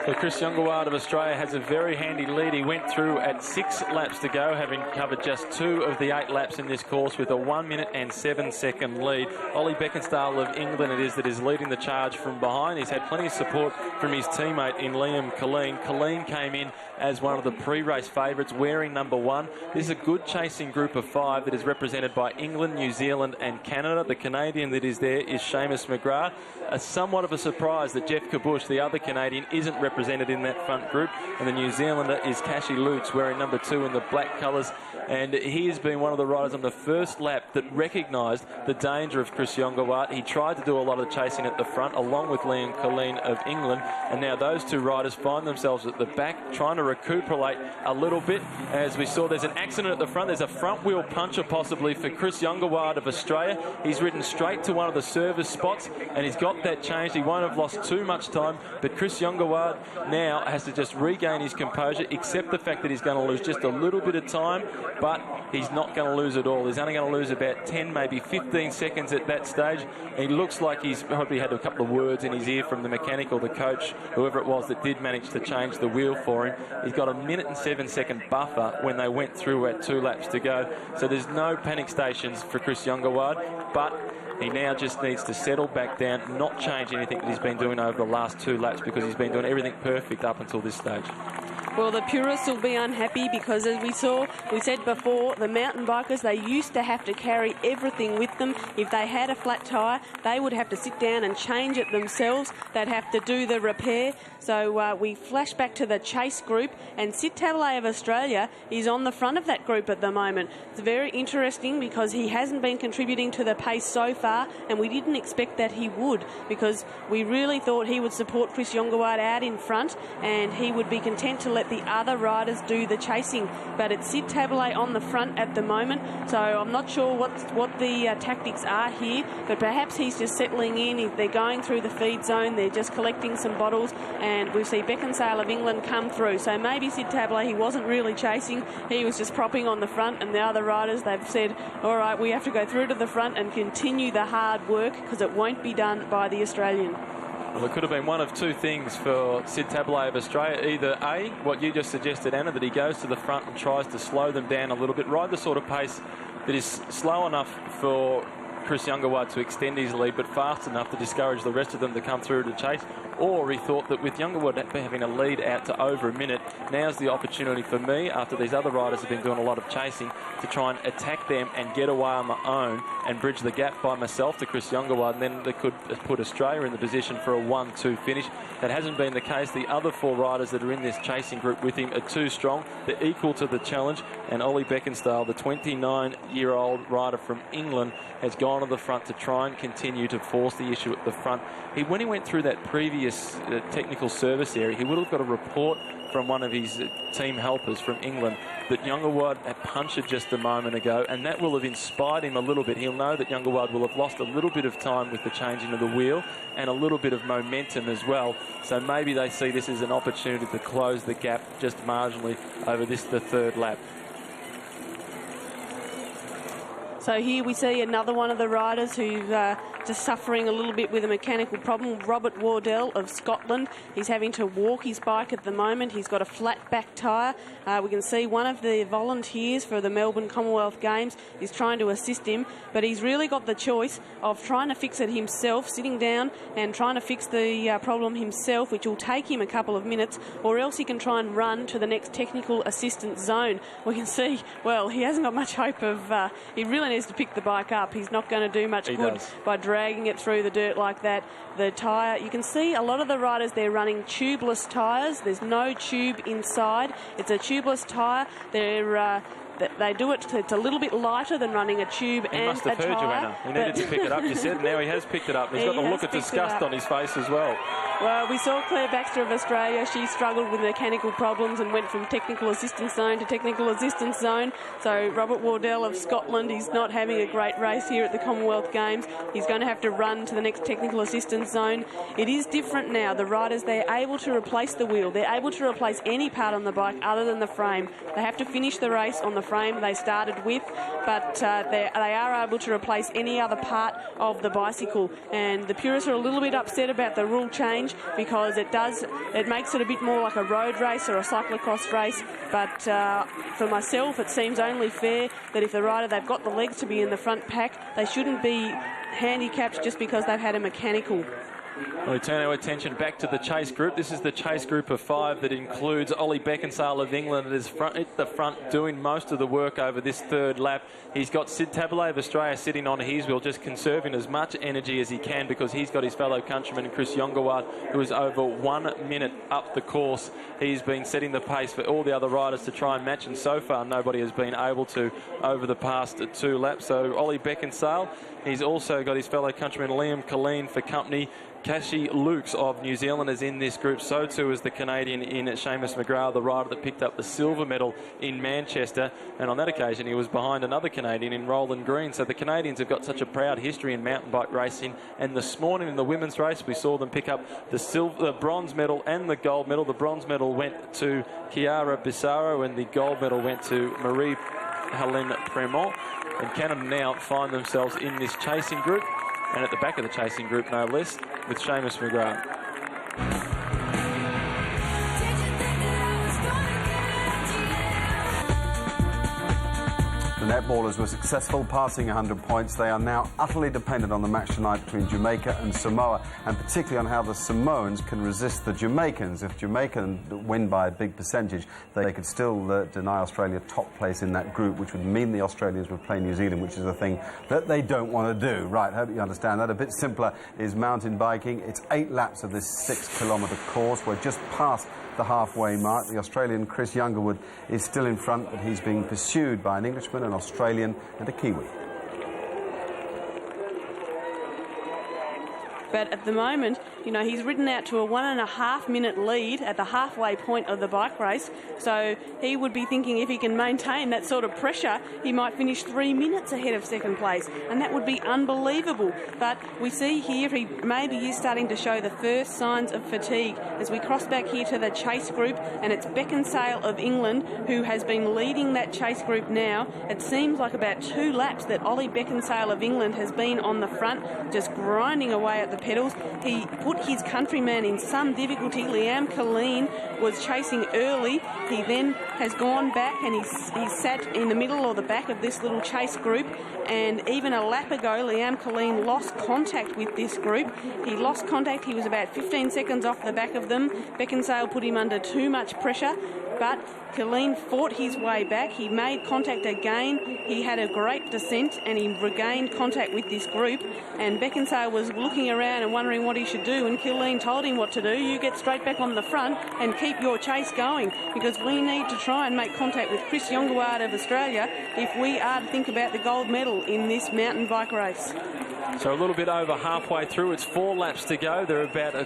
Speaker 4: So Chris Youngerward of Australia has a very handy lead. He went through at 6 laps to go, having covered just 2 of the 8 laps in this course with a 1 minute and 7 second lead. Ollie Beckinsale of England it is that is leading the charge from behind. He's had plenty of support from his teammate in Liam Colleen. Colleen came in as one of the pre-race favourites, wearing number 1. This is a good chasing group of 5 that is represented by England, New Zealand and Canada. The Canadian that is there is Seamus McGrath. Somewhat of a surprise that Jeff Kabush, the other Canadian, isn't represented in that front group, and the New Zealander is Cashy Lukes, wearing number 2 in the black colours, and he has been one of the riders on the first lap that recognised the danger of Chris Youngerward. He tried to do a lot of chasing at the front along with Liam Colleen of England, and now those 2 riders find themselves at the back trying to recuperate a little bit. As we saw, there's an accident at the front. There's a front wheel puncher possibly for Chris Youngerward of Australia. He's ridden straight to one of the service spots and he's got that changed. He won't have lost too much time, but Chris Youngerward now has to just regain his composure, accept the fact that he's going to lose just a little bit of time, but he's not going to lose it all. He's only going to lose about 10, maybe 15 seconds at that stage. He looks like he's probably had a couple of words in his ear from the mechanic or the coach, whoever it was that did manage to change the wheel for him. He's got a 1 minute and 7 second buffer when they went through at 2 laps to go. So there's no panic stations for Chris Youngerward, but he now just needs to settle back down, not change anything that he's been doing over the last 2 laps, because he's been doing everything perfect up until this stage.
Speaker 5: Well, the purists will be unhappy because, as we said before, the mountain bikers, they used to have to carry everything with them. If they had a flat tyre, they would have to sit down and change it themselves. They'd have to do the repair. So we flash back to the chase group, and Sid Tablet of Australia is on the front of that group at the moment. It's very interesting because he hasn't been contributing to the pace so far, and we didn't expect that he would, because we really thought he would support Chris Yongawad out in front and he would be content to let the other riders do the chasing. But it's Sid Tablet on the front at the moment, so I'm not sure what the tactics are here, but perhaps he's just settling in. If they're going through the feed zone, they're just collecting some bottles, and we see Beckinsale of England come through. So maybe Sid Tablet, he wasn't really chasing, he was just propping on the front, and the other riders, they've said, all right, we have to go through to the front and continue the hard work because it won't be done by the Australian.
Speaker 4: Well, it could have been one of two things for Sid Tablet of Australia. Either A, what you just suggested, Anna, that he goes to the front and tries to slow them down a little bit, ride the sort of pace that is slow enough for Chris Yongawad to extend his lead, but fast enough to discourage the rest of them to come through to chase. Or he thought that with Yongawad having a lead out to over a minute, now's the opportunity for me, after these other riders have been doing a lot of chasing, to try and attack them and get away on my own and bridge the gap by myself to Chris Yongawad, and then they could put Australia in the position for a 1-2 finish. That hasn't been the case. The other four riders that are in this chasing group with him are too strong. They're equal to the challenge, and Ollie Beckinsale, the 29-year-old rider from England, has gone to the front to try and continue to force the issue at the front. When he went through that previous technical service area, he would have got a report from one of his team helpers from England that Yongawad had punctured just a moment ago, and that will have inspired him a little bit. He'll know that Yongawad will have lost a little bit of time with the changing of the wheel and a little bit of momentum as well. So maybe they see this as an opportunity to close the gap just marginally over the third lap.
Speaker 5: So here we see another one of the riders who's just suffering a little bit with a mechanical problem. Robert Wardell of Scotland. He's having to walk his bike at the moment. He's got a flat back tyre. We can see one of the volunteers for the Melbourne Commonwealth Games is trying to assist him, but he's really got the choice of trying to fix it himself, sitting down and trying to fix the problem himself, which will take him a couple of minutes, or else he can try and run to the next technical assistance zone. We can see, well, he hasn't got much hope of... he really needs to pick the bike up. He's not going to do much good by dragging it through the dirt like that. The tyre, you can see a lot of the riders, they're running tubeless tyres. There's no tube inside. It's a tubeless tyre. They do it, it's a little bit lighter than running a tube and a tyre.
Speaker 4: He must have heard you, Anna. He needed to pick it up, you said. Now he has picked it up. He's got the look of disgust on his face as well.
Speaker 5: Well, we saw Claire Baxter of Australia. She struggled with mechanical problems and went from technical assistance zone to technical assistance zone. So Robert Wardell of Scotland, he's not having a great race here at the Commonwealth Games. He's going to have to run to the next technical assistance zone. It is different now. The riders, they're able to replace the wheel. They're able to replace any part on the bike other than the frame. They have to finish the race on the frame they started with, but they are able to replace any other part of the bicycle. And the purists are a little bit upset about the rule change because it makes it a bit more like a road race or a cyclocross race. But for myself, it seems only fair that if the rider, they've got the legs to be in the front pack, they shouldn't be handicapped just because they've had a mechanical.
Speaker 4: Well, we turn our attention back to the chase group. This is the chase group of 5 that includes Ollie Beckinsale of England at the front doing most of the work over this third lap. He's got Sid Tablet of Australia sitting on his wheel, just conserving as much energy as he can because he's got his fellow countryman Chris Yongawad, who is over 1 minute up the course. He's been setting the pace for all the other riders to try and match, and so far nobody has been able to over the past 2 laps. So Ollie Beckinsale, he's also got his fellow countryman Liam Colleen for company. Cashy Lukes of New Zealand is in this group. So too is the Canadian in Seamus McGrath, the rider that picked up the silver medal in Manchester. And on that occasion, he was behind another Canadian in Roland Green. So the Canadians have got such a proud history in mountain bike racing. And this morning in the women's race, we saw them pick up the bronze medal and the gold medal. The bronze medal went to Chiara Bissaro and the gold medal went to Marie-Hélène Prémont. And Canada now find themselves in this chasing group. And at the back of the chasing group, no less, with Seamus McGrath.
Speaker 2: And netballers were successful, passing 100 points. They are now utterly dependent on the match tonight between Jamaica and Samoa, and particularly on how the Samoans can resist the Jamaicans. If Jamaica win by a big percentage, they could still deny Australia top place in that group, which would mean the Australians would play New Zealand, which is a thing that they don't want to do. Right, hope you understand that. A bit simpler is mountain biking. It's 8 laps of this 6-kilometre course. We're just past the halfway mark. The Australian Chris Youngerwood is still in front, but he's being pursued by an Englishman, an Australian and a Kiwi.
Speaker 5: But at the moment, you know, he's ridden out to a 1.5-minute lead at the halfway point of the bike race. So he would be thinking if he can maintain that sort of pressure, he might finish 3 minutes ahead of second place. And that would be unbelievable. But we see here he maybe is starting to show the first signs of fatigue as we cross back here to the chase group. And it's Beckinsale of England who has been leading that chase group now. It seems like about 2 laps that Ollie Beckinsale of England has been on the front, just grinding away at the pedals. He put his countryman in some difficulty. Liam Colleen was chasing early. He then has gone back and he's sat in the middle or the back of this little chase group. And even a lap ago, Liam Colleen lost contact with this group. He lost contact. He was about 15 seconds off the back of them. Beckinsale put him under too much pressure, but Colleen fought his way back. He made contact again. He had a great descent and he regained contact with this group. And Beckinsale was looking around and wondering what he should do. And Colleen told him what to do. You get straight back on the front and keep your chase going, because we need to try and make contact with Chris Youngerwood of Australia if we are to think about the gold medal in this mountain bike race.
Speaker 4: So a little bit over halfway through. It's 4 laps to go. They're about a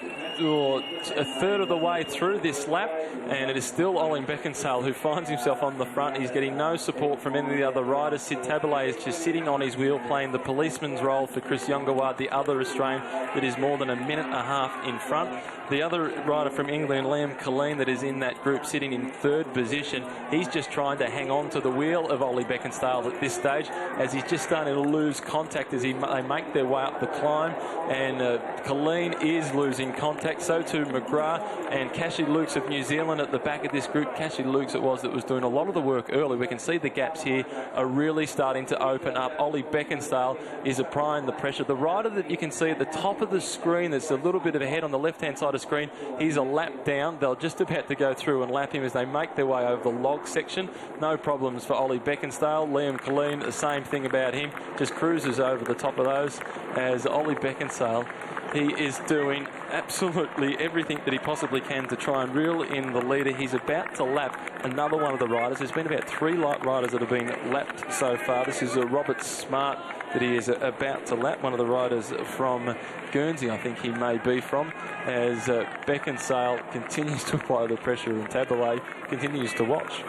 Speaker 4: third of the way through this lap, and it is still Ollie Beckinsale who finds himself on the front. He's getting no support from any of the other riders. Sid Tabalay is just sitting on his wheel, playing the policeman's role for Chris Youngerwood, the other Australian that is more than a minute and a half in front. The other rider from England, Liam Colleen, that is in that group sitting in 3rd position, he's just trying to hang on to the wheel of Ollie Beckinsale at this stage, as he's just starting to lose contact as they make their way up the climb. And Colleen is losing contact, so too McGrath and Cashy Lukes of New Zealand at the back of this group. Cashy Lukes it was that was doing a lot of the work early. We can see the gaps here are really starting to open up. Ollie Beckinsale is applying the pressure. The rider that you can see at the top of the screen that's a little bit ahead on the left-hand side of screen, he's a lap down. They're just about to go through and lap him as they make their way over the log section. No problems for Ollie Beckinsale. Liam Colleen, the same thing about him, just cruises over the top of those, as Ollie Beckinsale, he is doing absolutely everything that he possibly can to try and reel in the leader. He's about to lap another one of the riders. There's been about 3 light riders that have been lapped so far. This is Robert Smart that he is about to lap, one of the riders from Guernsey, I think he may be from, as Beckinsale continues to apply the pressure and Tabalay continues to watch.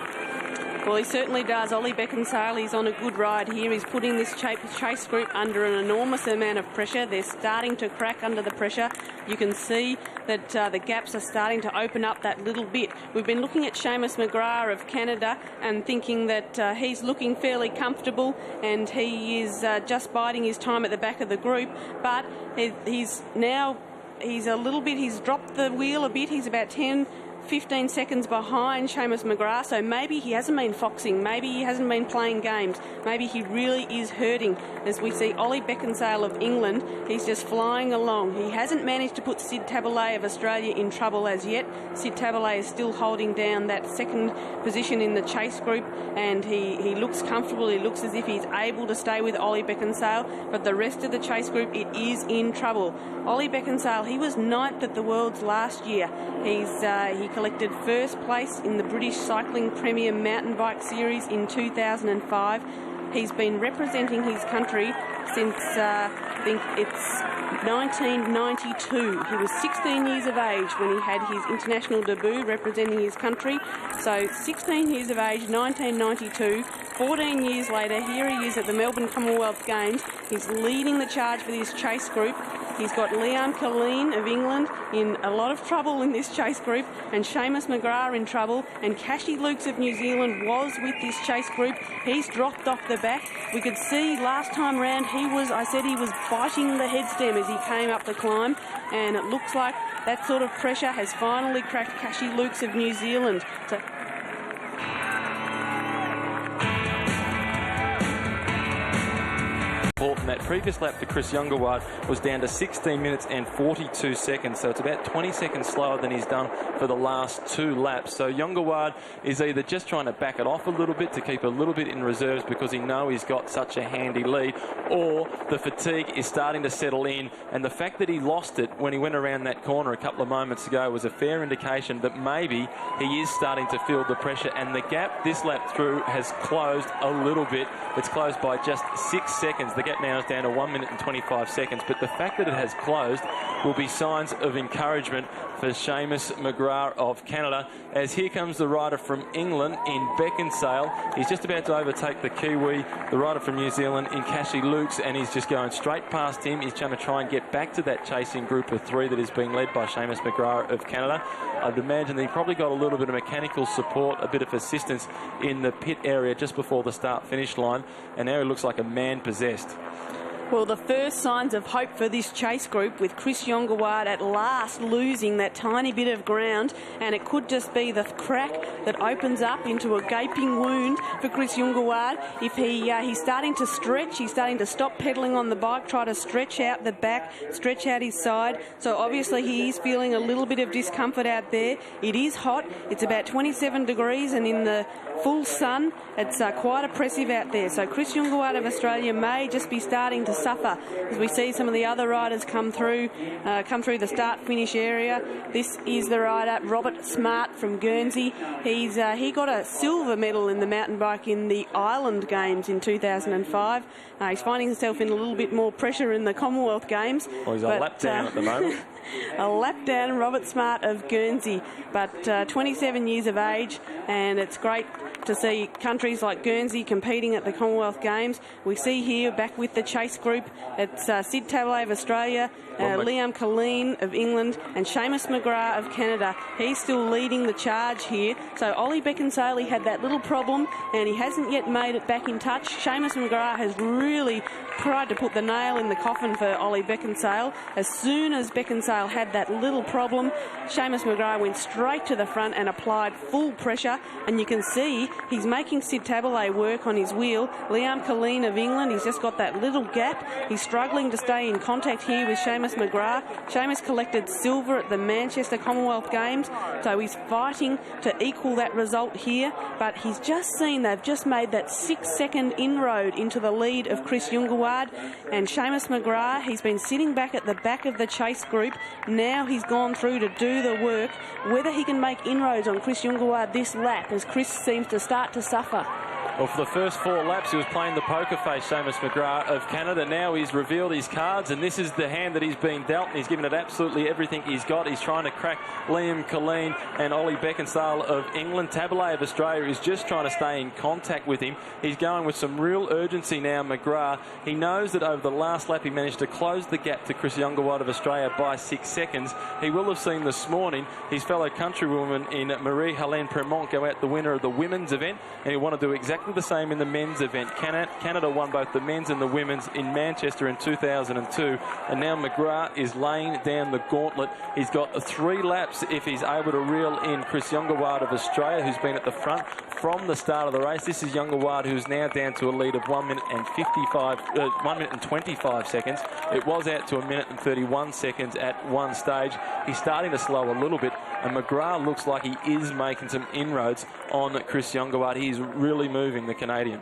Speaker 5: Well, he certainly does. Ollie Beckinsale, he's on a good ride here. He's putting this chase group under an enormous amount of pressure. They're starting to crack under the pressure. You can see that the gaps are starting to open up that little bit. We've been looking at Seamus McGrath of Canada and thinking that he's looking fairly comfortable and he is just biding his time at the back of the group. But he's dropped the wheel a bit. He's about 15 seconds behind Seamus McGrath, so maybe he hasn't been foxing, maybe he hasn't been playing games, maybe he really is hurting. As we see Ollie Beckinsale of England, he's just flying along. He hasn't managed to put Sid Tabalay of Australia in trouble as yet. Sid Tabalay is still holding down that 2nd position in the chase group, and he looks comfortable. He looks as if he's able to stay with Ollie Beckinsale, but the rest of the chase group, it is in trouble. Ollie Beckinsale, he was 9th at the Worlds last year. He collected 1st place in the British Cycling Premier Mountain Bike Series in 2005. He's been representing his country since, I think it's 1992. He was 16 years of age when he had his international debut representing his country. So 16 years of age, 1992. 14 years later, here he is at the Melbourne Commonwealth Games. He's leading the charge for this chase group. He's got Liam Colleen of England in a lot of trouble in this chase group, and Seamus McGrath in trouble, and Cashy Lukes of New Zealand was with this chase group. He's dropped off the back. We could see last time round he was biting the headstem as he came up the climb, and it looks like that sort of pressure has finally cracked Cashy Lukes of New Zealand. So
Speaker 4: time. That previous lap for Chris Youngaward was down to 16 minutes and 42 seconds, so it's about 20 seconds slower than he's done for the last 2 laps. So Youngaward is either just trying to back it off a little bit to keep a little bit in reserves because he knows he's got such a handy lead, or the fatigue is starting to settle in, and the fact that he lost it when he went around that corner a couple of moments ago was a fair indication that maybe he is starting to feel the pressure, and the gap this lap through has closed a little bit. It's closed by just 6 seconds. The gap now is down to 1 minute and 25 seconds, but the fact that it has closed will be signs of encouragement for Seamus McGrath of Canada, as here comes the rider from England in Beckinsale. He's just about to overtake the Kiwi, the rider from New Zealand in Cashy Lukes, and he's just going straight past him. He's trying to try and get back to that chasing group of 3 that is being led by Seamus McGrath of Canada. I'd imagine that he probably got a little bit of mechanical support, a bit of assistance in the pit area just before the start-finish line, and now he looks like a man possessed.
Speaker 5: Well, the first signs of hope for this chase group, with Chris Youngaward at last losing that tiny bit of ground, and it could just be the crack that opens up into a gaping wound for Chris Youngaward. If he's starting to stretch, he's starting to stop pedalling on the bike, try to stretch out the back, stretch out his side. So obviously he is feeling a little bit of discomfort out there. It is hot. It's about 27 degrees, and in the full sun, it's quite oppressive out there. So Chris Youngaward of Australia may just be starting to suffer as we see some of the other riders come through the start-finish area. This is the rider Robert Smart from Guernsey. He got a silver medal in the mountain bike in the Island Games in 2005. He's finding himself in a little bit more pressure in the Commonwealth Games.
Speaker 4: Well, he's a lap down at the moment.
Speaker 5: A lap down, Robert Smart of Guernsey, but 27 years of age, and it's great to see countries like Guernsey competing at the Commonwealth Games. We see here back with the chase group, it's Sid Tablet of Australia, Liam Colleen of England, and Seamus McGrath of Canada. He's still leading the charge here. So Ollie Beckinsale had that little problem, and he hasn't yet made it back in touch. Seamus McGrath has really tried to put the nail in the coffin for Ollie Beckinsale. As soon as Beckinsale had that little problem, Seamus McGrath went straight to the front and applied full pressure, and you can see he's making Sid Tablet work on his wheel. Liam Colleen of England, he's just got that little gap. He's struggling to stay in contact here with Seamus McGrath. Seamus collected silver at the Manchester Commonwealth Games, so he's fighting to equal that result here, but he's just seen they've just made that 6-second inroad into the lead of Chris Youngaward, and Seamus McGrath, he's been sitting back at the back of the chase group. Now he's gone through to do the work. Whether he can make inroads on Chris Youngaward this lap, as Chris seems to start to suffer.
Speaker 4: Well, for the first 4 laps, he was playing the poker face, Seamus McGrath of Canada. Now he's revealed his cards, and this is the hand that he's been dealt, and he's given it absolutely everything he's got. He's trying to crack Liam Colleen and Ollie Beckinsale of England. Tablet of Australia is just trying to stay in contact with him. He's going with some real urgency now, McGrath. He knows that over the last lap he managed to close the gap to Chris Youngaward of Australia by 6 seconds. He will have seen this morning his fellow countrywoman in Marie-Helene Premont go out the winner of the women's event, and he'll want to do exactly the same in the men's event. Canada won both the men's and the women's in Manchester in 2002, and now McGrath is laying down the gauntlet. He's got 3 laps if he's able to reel in Chris Youngaward of Australia, who's been at the front from the start of the race. This is Youngaward, who's now down to a lead of 1 minute and 25 seconds. It was out to 1 minute and 31 seconds at one stage. He's starting to slow a little bit, and McGrath looks like he is making some inroads on Chris Youngaward. He's really moving the Canadian.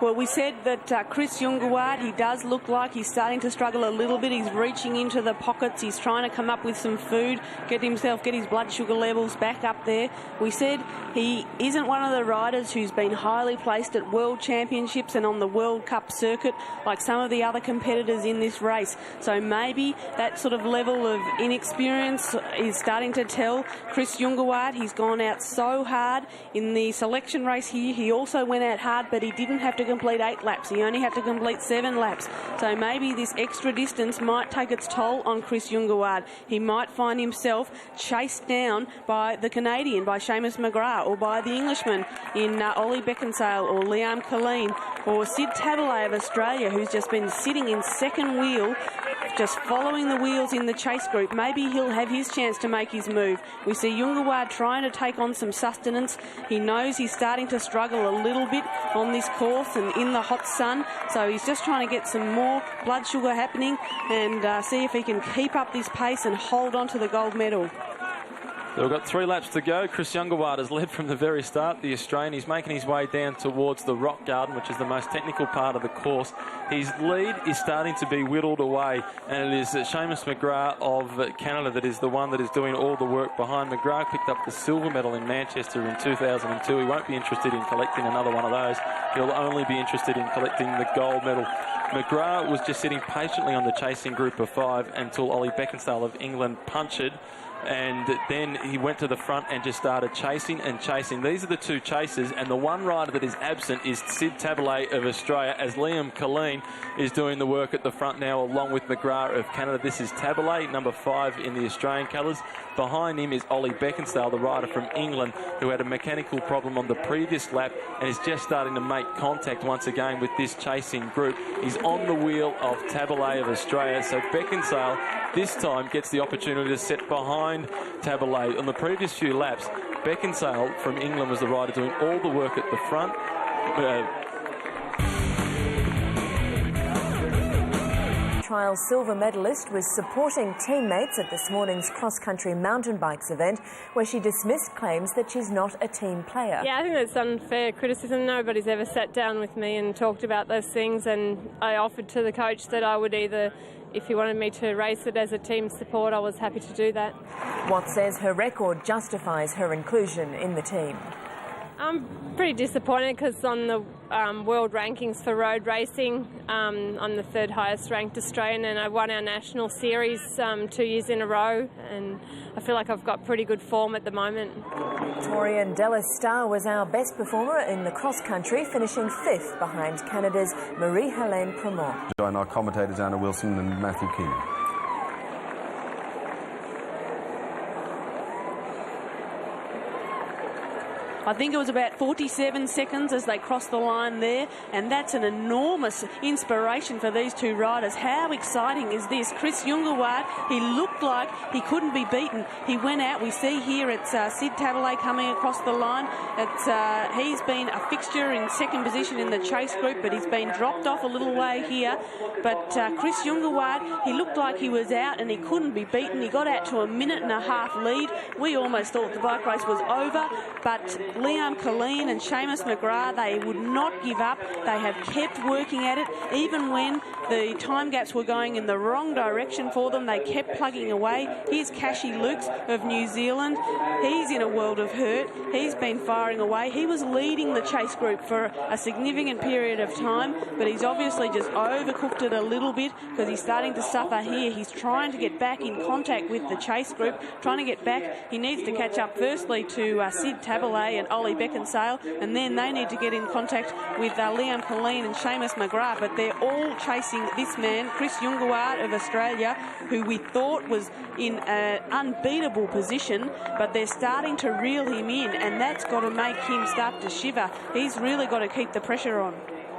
Speaker 5: Well, we said that Chris Youngaward, he does look like he's starting to struggle a little bit. He's reaching into the pockets. He's trying to come up with some food, get his blood sugar levels back up there. We said he isn't one of the riders who's been highly placed at World Championships and on the World Cup circuit like some of the other competitors in this race. So maybe that sort of level of inexperience is starting to tell Chris Youngaward. He's gone out so hard in the selection race here. He also went out hard, but he didn't have to complete 8 laps. He only had to complete 7 laps. So maybe this extra distance might take its toll on Chris Youngaward. He might find himself chased down by the Canadian, by Seamus McGrath, or by the Englishman in Ollie Beckinsale or Liam Colleen, or Sid Tablet of Australia, who's just been sitting in second wheel just following the wheels in the chase group. Maybe he'll have his chance to make his move. We see Yungaward trying to take on some sustenance. He knows he's starting to struggle a little bit on this course and in the hot sun, so he's just trying to get some more blood sugar happening and see if he can keep up this pace and hold on to the gold medal.
Speaker 4: So we've got 3 laps to go. Chris Yungaward has led from the very start, the Australian. He's making his way down towards the rock garden, which is the most technical part of the course. His lead is starting to be whittled away, and it is Seamus McGrath of Canada that is the one that is doing all the work behind. McGrath picked up the silver medal in Manchester in 2002. He won't be interested in collecting another one of those. He'll only be interested in collecting the gold medal. McGrath was just sitting patiently on the chasing group of 5 until Ollie Beckinsale of England punctured, and then he went to the front and just started chasing and chasing. These are the 2 chasers, and the one rider that is absent is Sid Tabalay of Australia, as Liam Colleen is doing the work at the front now along with McGrath of Canada. This is Tabalay, number 5 in the Australian colours. Behind him is Ollie Beckinsale, the rider from England, who had a mechanical problem on the previous lap and is just starting to make contact once again with this chasing group. He's on the wheel of Tabalay of Australia, so Beckinsale this time gets the opportunity to sit behind Tabalay. On the previous few laps, Beckinsale from England was the rider doing all the work at the front.
Speaker 1: Trial silver medalist was supporting teammates at this morning's cross-country mountain bikes event, where she dismissed claims that she's not a team player.
Speaker 6: Yeah, I think that's unfair criticism. Nobody's ever sat down with me and talked about those things, and I offered to the coach that I would either, if he wanted me to race it as a team support, I was happy to do that.
Speaker 1: Watt says her record justifies her inclusion in the team.
Speaker 6: I'm pretty disappointed because on the world rankings for road racing, I'm the 3rd highest ranked Australian, and I won our national series 2 years in a row, and I feel like I've got pretty good form at the moment.
Speaker 1: Victorian Dallas Starr was our best performer in the cross-country, finishing 5th behind Canada's Marie-Helene Premont.
Speaker 2: Join our commentators Anna Wilson and Matthew Keenan.
Speaker 5: I think it was about 47 seconds as they crossed the line there, and that's an enormous inspiration for these 2 riders. How exciting is this? Chris Yungaward, he looked like he couldn't be beaten. He went out. We see here it's Sid Tabalay coming across the line. He's been a fixture in 2nd position in the chase group, but he's been dropped off a little way here. But Chris Yungaward, he looked like he was out and he couldn't be beaten. He got out to a 1.5-minute lead. We almost thought the bike race was over, but Liam Colleen and Seamus McGrath, they would not give up. They have kept working at it. Even when the time gaps were going in the wrong direction for them, they kept plugging away. Here's Cashy Lukes of New Zealand. He's in a world of hurt. He's been firing away. He was leading the chase group for a significant period of time, but he's obviously just overcooked it a little bit because he's starting to suffer here. He's trying to get back in contact with the chase group, trying to get back. He needs to catch up firstly to Sid Tabalay and Ollie Beckinsale, and then they need to get in contact with Liam Colleen and Seamus McGrath, but they're all chasing this man, Chris Yungaward of Australia, who we thought was in an unbeatable position, but they're starting to reel him in, and that's got to make him start to shiver. He's really got to keep the pressure on.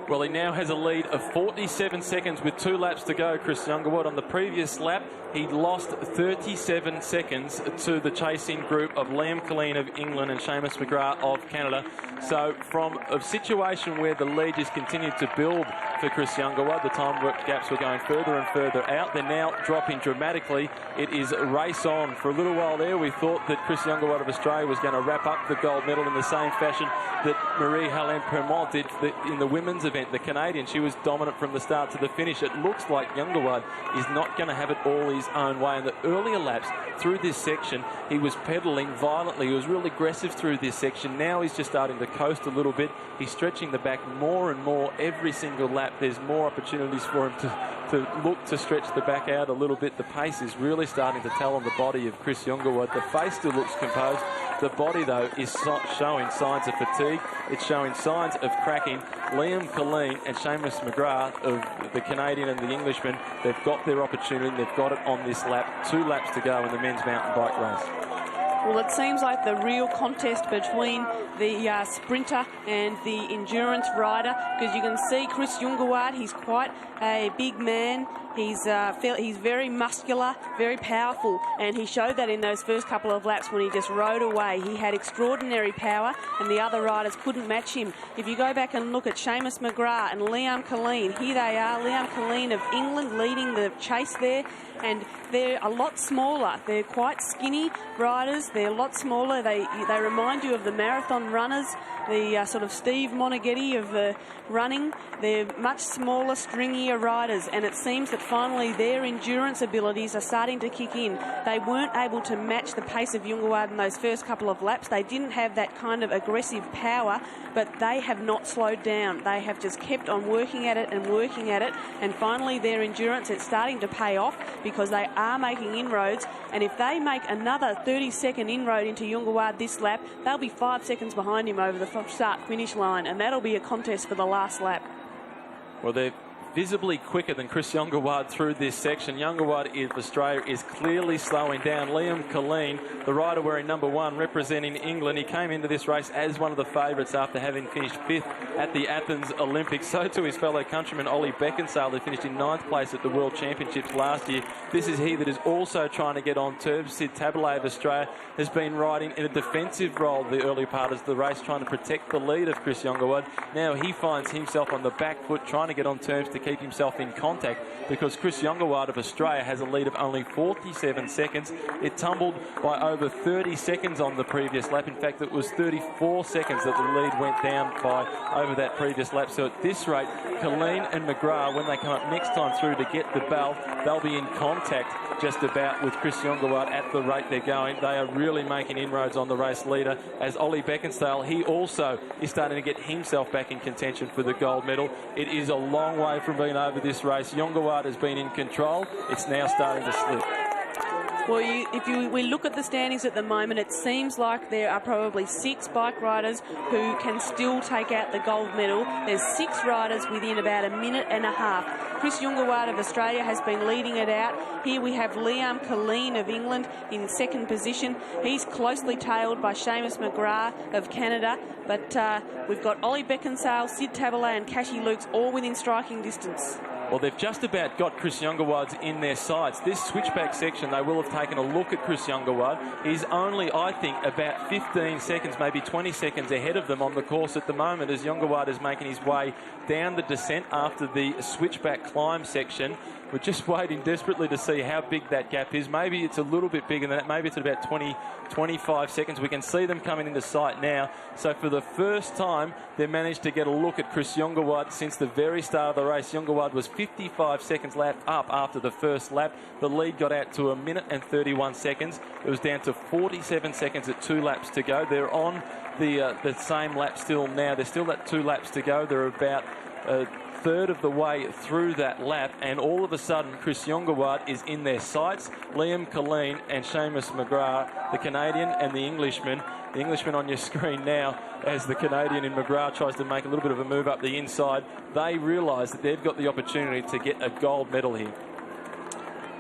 Speaker 4: Well, he now has a lead of 47 seconds with 2 laps to go, Chris Yungaward. On the previous lap, he lost 37 seconds to the chasing group of Liam Colleen of England and Seamus McGrath of Canada. So from a situation where the lead just continued to build for Chris Yungaward, the time gaps were going further and further out. They're now dropping dramatically. It is race on. For a little while there, we thought that Chris Yungaward of Australia was going to wrap up the gold medal in the same fashion that Marie-Helene Premont did in the women's event, the Canadian. She was dominant from the start to the finish. It looks like Yungaward is not going to have it all his own way. In the earlier laps through this section, he was pedalling violently. He was real aggressive through this section. Now he's just starting to coast a little bit. He's stretching the back more and more every single lap. There's more opportunities for him to look to stretch the back out a little bit. The pace is really starting to tell on the body of Chris Yungaward. The face still looks composed. The body, though, is showing signs of fatigue. It's showing signs of cracking. Liam Colleen and Seamus McGrath of the Canadian and the Englishman, they've got their opportunity. They've got it on this lap. 2 laps to go in the men's mountain bike race.
Speaker 5: Well, it seems like the real contest between the sprinter and the endurance rider, because you can see Chris Yungaward, he's quite a big man. He's very muscular, very powerful, and he showed that in those first couple of laps when he just rode away. He had extraordinary power, and the other riders couldn't match him. If you go back and look at Seamus McGrath and Liam Colleen, here they are, Liam Colleen of England leading the chase there, and they're a lot smaller. They're quite skinny riders. They're a lot smaller. They remind you of the marathon runners, the sort of Steve Monaghetti of the running. They're much smaller, stringier riders, and it seems that finally their endurance abilities are starting to kick in. They weren't able to match the pace of Yungawaard in those first couple of laps. They didn't have that kind of aggressive power, but they have not slowed down. They have just kept on working at it, and finally their endurance, it's starting to pay off because they are making inroads, and if they make another 30-second inroad into Yungawaard this lap, they'll be 5 seconds behind him over the start-finish line, and that'll be a contest for the last lap.
Speaker 4: Well, they're visibly quicker than Chris Yungawaard through this section. Yungawaard of Australia is clearly slowing down. Liam Colleen, the rider wearing number 1, representing England, he came into this race as one of the favourites after having finished 5th at the Athens Olympics. So to his fellow countryman Ollie Beckinsale, who finished in 9th place at the World Championships last year. This is he that is also trying to get on terms. Sid Tabalay of Australia has been riding in a defensive role the early part of the race, trying to protect the lead of Chris Yungawaard. Now he finds himself on the back foot, trying to get on terms to keep himself in contact, because Chris Yungawaard of Australia has a lead of only 47 seconds. It tumbled by over 30 seconds on the previous lap. In fact, it was 34 seconds that the lead went down by over that previous lap. So at this rate, Colleen and McGrath, when they come up next time through to get the bell, they'll be in contact just about with Chris Yungawaard at the rate they're going. They are really making inroads on the race leader, as Ollie Beckinsale, he also is starting to get himself back in contention for the gold medal. It is a long way from being over this race. Yungawaard has been in control. It's now starting to slip.
Speaker 5: Well, we look at the standings at the moment, it seems like there are probably 6 bike riders who can still take out the gold medal. There's 6 riders within about a minute and a half. Chris Yungawaard of Australia has been leading it out. Here we have Liam Colleen of England in 2nd position. He's closely tailed by Seamus McGrath of Canada. But we've got Ollie Beckinsale, Sid Tabalay and Cashy Lukes all within striking distance.
Speaker 4: Well, they've just about got Chris Yungawaard's in their sights. This switchback section, they will have taken a look at Chris Yungawaard. He's only, I think, about 15 seconds, maybe 20 seconds ahead of them on the course at the moment, as Yungawaard is making his way down the descent after the switchback climb section. We're just waiting desperately to see how big that gap is. Maybe it's a little bit bigger than that. Maybe it's at about 20, 25 seconds. We can see them coming into sight now. So for the first time, they managed to get a look at Chris Yungawaard since the very start of the race. Yungawaard was 55 seconds lap up after the first lap. The lead got out to 1 minute and 31 seconds. It was down to 47 seconds at 2 laps to go. They're on the same lap still now. There's still that 2 laps to go. They're about third of the way through that lap, and all of a sudden Chris Yungawaard is in their sights. Liam Colleen and Seamus McGrath, the Canadian and the Englishman. The Englishman on your screen now as the Canadian in McGrath tries to make a little bit of a move up the inside. They realise that they've got the opportunity to get a gold medal here.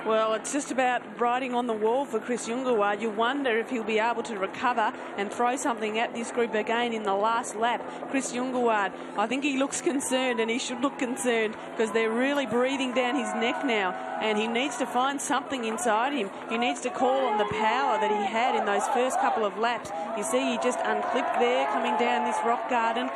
Speaker 5: Well, it's just about writing on the wall for Chris Yungawaard. You wonder if he'll be able to recover and throw something at this group again in the last lap. Chris Yungawaard, I think he looks concerned, and he should look concerned because they're really breathing down his neck now, and he needs to find something inside him. He needs to call on the power that he had in those first couple of laps. You see, he just unclipped there coming down this rock garden,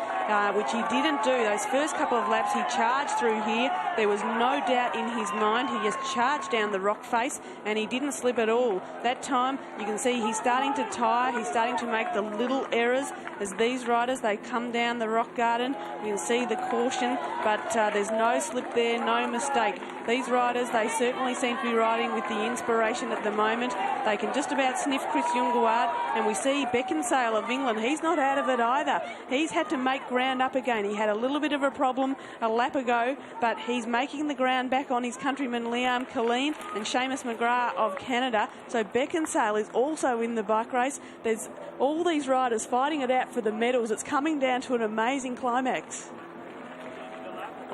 Speaker 5: which he didn't do. Those first couple of laps, he charged through here. There was no doubt in his mind. He just charged down the rock face, and he didn't slip at all. That time, you can see he's starting to tire. He's starting to make the little errors as these riders, they come down the rock garden. You can see the caution, but there's no slip there, no mistake. These riders, they certainly seem to be riding with the inspiration at the moment. They can just about sniff Chris Yungawaard, and we see Beckinsale of England. He's not out of it either. He's had to make ground up again. He had a little bit of a problem a lap ago, but he's making the ground back on his countryman Liam Colleen and Seamus McGrath of Canada. So Beckinsale is also in the bike race. There's all these riders fighting it out for the medals. It's coming down to an amazing climax.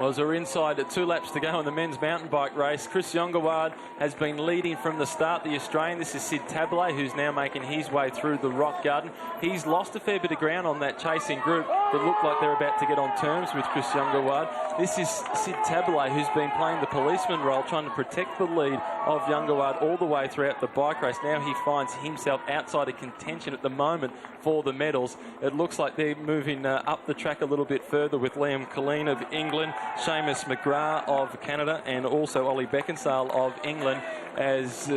Speaker 4: Well, as we're inside at 2 laps to go in the men's mountain bike race, Chris Yongawad has been leading from the start, the Australian. This is Sid Tabele, who's now making his way through the rock garden. He's lost a fair bit of ground on that chasing group that look like they're about to get on terms with Chris Yongawad. This is Sid Tabele, who's been playing the policeman role, trying to protect the lead of Yongawad all the way throughout the bike race. Now he finds himself outside of contention at the moment for the medals. It looks like they're moving up the track a little bit further with Liam Colleen of England, Seamus McGrath of Canada, and also Ollie Beckinsale of England, as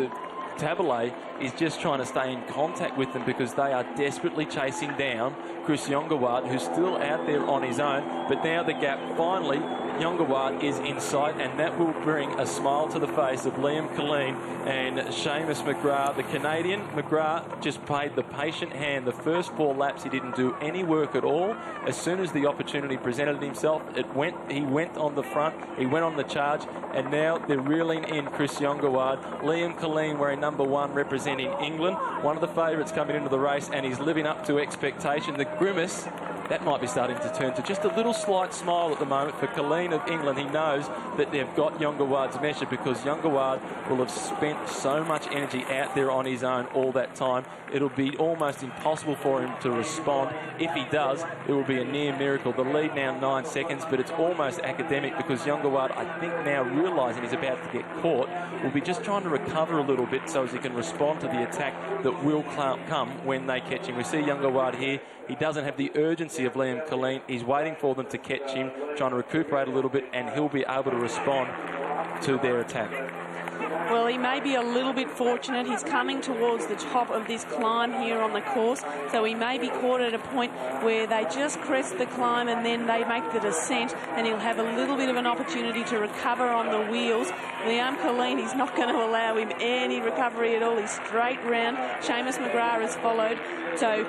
Speaker 4: Tabele is just trying to stay in contact with them because they are desperately chasing down Chris Yongawad, who's still out there on his own. But now the gap, finally, Yongawad is in sight, and that will bring a smile to the face of Liam Colleen and Seamus McGrath. The Canadian, McGrath, just played the patient hand. The first 4 laps, he didn't do any work at all. As soon as the opportunity presented himself, he went on the front, he went on the charge, and now they're reeling in Chris Yongawad. Liam Colleen wearing number 1, representing England, one of the favourites coming into the race, and he's living up to expectation. The grimace, that might be starting to turn to just a little slight smile at the moment for Colleen of England. He knows that they've got Yongawad's measure because Yongawad will have spent so much energy out there on his own all that time. It'll be almost impossible for him to respond. If he does, it will be a near miracle. The lead now 9 seconds, but it's almost academic because Yongawad, I think now realising he's about to get caught, will be just trying to recover a little bit so as he can respond to the attack that will come when they catch him. We see Yongawad here. He doesn't have the urgency of Liam Colleen. He's waiting for them to catch him, trying to recuperate a little bit, and he'll be able to respond to their attack.
Speaker 5: Well, he may be a little bit fortunate. He's coming towards the top of this climb here on the course, so he may be caught at a point where they just crest the climb and then they make the descent, and he'll have a little bit of an opportunity to recover on the wheels. Liam Colleen, he's not going to allow him any recovery at all. He's straight round. Seamus McGrath has followed. So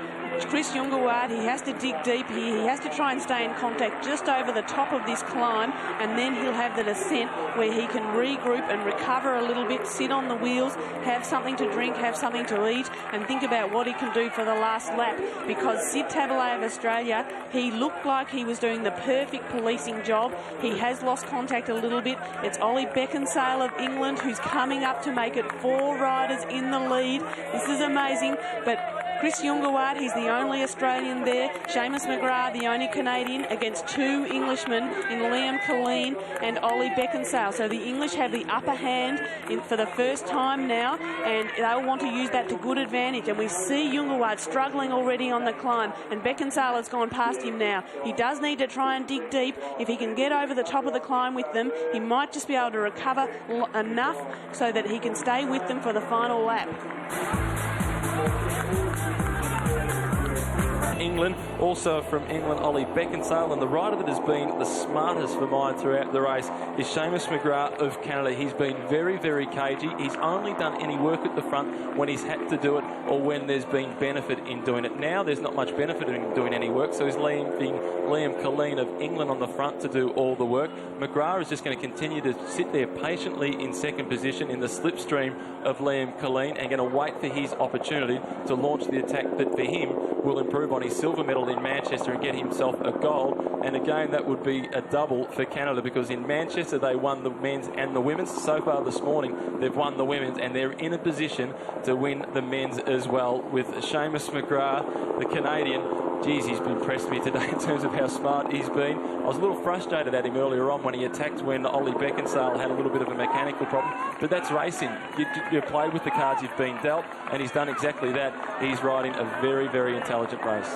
Speaker 5: Chris Yongawad, he has to dig deep here. He has to try and stay in contact just over the top of this climb, and then he'll have the descent where he can regroup and recover a little bit, sit on the wheels, have something to drink, have something to eat, and think about what he can do for the last lap. Because Sid Tabele of Australia, he looked like he was doing the perfect policing job. He has lost contact a little bit. It's Ollie Beckinsale of England who's coming up to make it 4 riders in the lead. This is amazing, but Chris Yongawad, he's the only Australian there. Seamus McGrath, the only Canadian, against 2 Englishmen in Liam Colleen and Ollie Beckinsale. So the English have the upper hand for the first time now, and they'll want to use that to good advantage. And we see Yongawad struggling already on the climb, and Beckinsale has gone past him now. He does need to try and dig deep. If he can get over the top of the climb with them, he might just be able to recover enough so that he can stay with them for the final lap.
Speaker 4: England, also from England, Ollie Beckinsale, and the rider that has been the smartest for mine throughout the race is Seamus McGrath of Canada. He's been very, very cagey. He's only done any work at the front when he's had to do it or when there's been benefit in doing it. Now there's not much benefit in doing any work, so he's leaving Liam Colleen of England on the front to do all the work. McGrath is just going to continue to sit there patiently in second position in the slipstream of Liam Colleen and going to wait for his opportunity to launch the attack that for him will improve on his silver medal in Manchester and get himself a gold. And again, that would be a double for Canada because in Manchester they won the men's and the women's. So far this morning they've won the women's and they're in a position to win the men's as well with Seamus McGrath, the Canadian. Geez, he's impressed me today in terms of how smart he's been. I was a little frustrated at him earlier on when he attacked when Ollie Beckinsale had a little bit of a mechanical problem. But that's racing. You play with the cards you've been dealt, and he's done exactly that. He's riding a very, very intelligent race.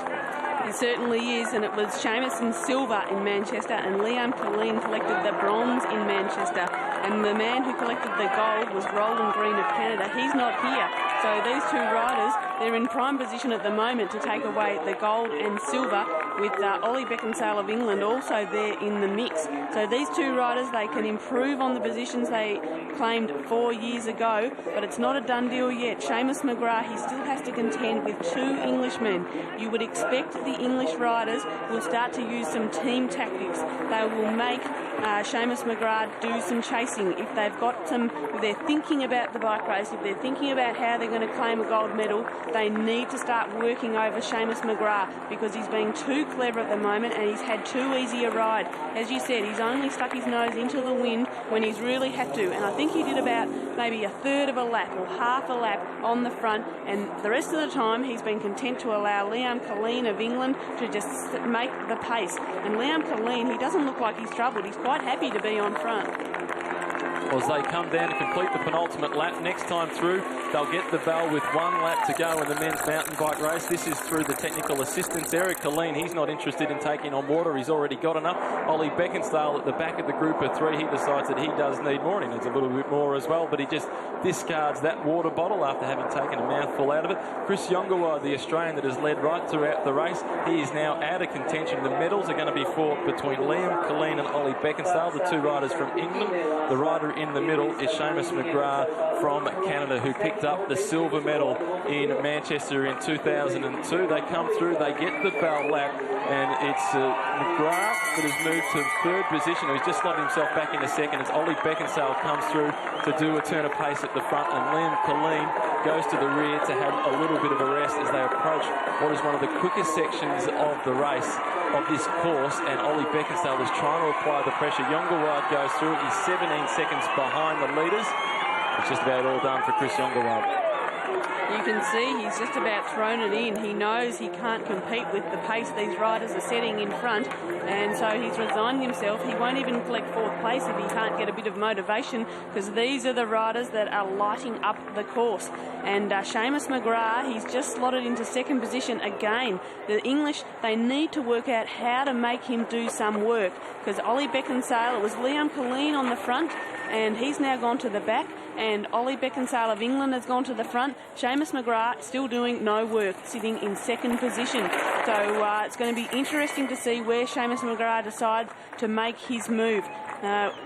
Speaker 5: It certainly is, and it was Seamus in silver in Manchester, and Liam Colleen collected the bronze in Manchester, and the man who collected the gold was Roland Green of Canada. He's not here, so these 2 riders, they're in prime position at the moment to take away the gold and silver, with Ollie Beckinsale of England also there in the mix. So these 2 riders, they can improve on the positions they claimed 4 years ago, but it's not a done deal yet. Seamus McGrath, he still has to contend with 2 Englishmen. You would expect the English riders will start to use some team tactics. They will make Seamus McGrath do some chasing. If they're thinking about the bike race, if they're thinking about how they're going to claim a gold medal, they need to start working over Seamus McGrath because he's being too clever at the moment and he's had too easy a ride. As you said, he's only stuck his nose into the wind when he's really had to, and I think he did about maybe a third of a lap or half a lap on the front, and the rest of the time he's been content to allow Liam Colleen of England to just make the pace. And Liam Colleen, he doesn't look like he's troubled. He's quite happy to be on front.
Speaker 4: Well, as they come down to complete the penultimate lap, next time through, they'll get the bell with 1 lap to go in the men's mountain bike race. This is through the technical assistance. Eric Colleen, he's not interested in taking on water. He's already got enough. Ollie Beckinsale at the back of the group of 3, he decides that he does need more, and he needs a little bit more as well, but he just discards that water bottle after having taken a mouthful out of it. Chris Yongawad, the Australian that has led right throughout the race, he is now out of contention. The medals are going to be fought between Liam Colleen and Ollie Beckinsale, the 2 riders from England. The rider in the middle is Seamus McGrath from Canada, who picked up the silver medal in Manchester in 2002. They come through, they get the bell lap, and it's McGrath that has moved to 3rd position. He's just slotted himself back into 2nd as Ollie Beckinsale comes through to do a turn of pace at the front, and Liam Colleen goes to the rear to have a little bit of a rest as they approach what is one of the quickest sections of the race of this course, and Ollie Beckinsale is trying to apply the pressure. Yongawad goes through it. He's 17 seconds behind the leaders. It's just about all done for Chris Yongawad.
Speaker 5: You can see he's just about thrown it in. He knows he can't compete with the pace these riders are setting in front, and so he's resigned himself. He won't even collect 4th place if he can't get a bit of motivation, because these are the riders that are lighting up the course. And Seamus McGrath, he's just slotted into 2nd position again. The English, they need to work out how to make him do some work, because Ollie Beckinsale, it was Liam Colleen on the front, and he's now gone to the back, and Ollie Beckinsale of England has gone to the front. Seamus McGrath still doing no work, sitting in 2nd position. So it's going to be interesting to see where Seamus McGrath decides to make his move.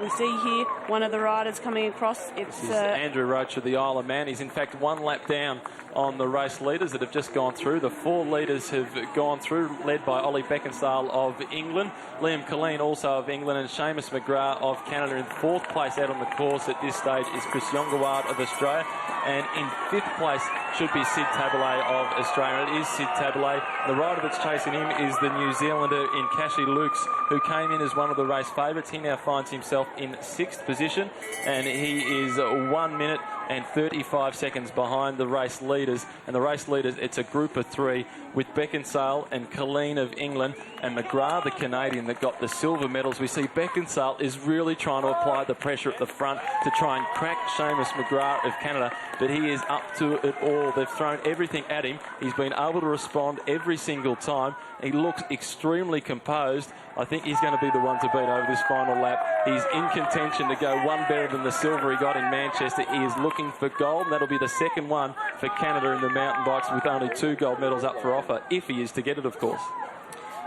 Speaker 5: We see here one of the riders coming across. It's
Speaker 4: Andrew Roach of the Isle of Man. He's in fact 1 lap down on the race leaders that have just gone through. The 4 leaders have gone through, led by Ollie Beckinsale of England, Liam Colleen also of England, and Seamus McGrath of Canada. In 4th place out on the course at this stage is Chris Yongawad of Australia, and in 5th place should be Sid Taboulet of Australia. It is Sid Taboulet. The rider that's chasing him is the New Zealander in Kashi Lukes, who came in as one of the race favourites. He now finds himself in 6th position, and he is 1 minute and 35 seconds behind the race leaders. And the race leaders, it's a group of 3 with Beckinsale and Colleen of England and McGrath, the Canadian, that got the silver medals. We see Beckinsale is really trying to apply the pressure at the front to try and crack Seamus McGrath of Canada, but he is up to it all. They've thrown everything at him. He's been able to respond every single time. He looks extremely composed. I think he's going to be the one to beat over this final lap. He's in contention to go 1 better than the silver he got in Manchester. He is looking for gold, and that'll be the 2nd one for Canada in the mountain bikes, with only 2 gold medals up for offer, if he is to get it, of course.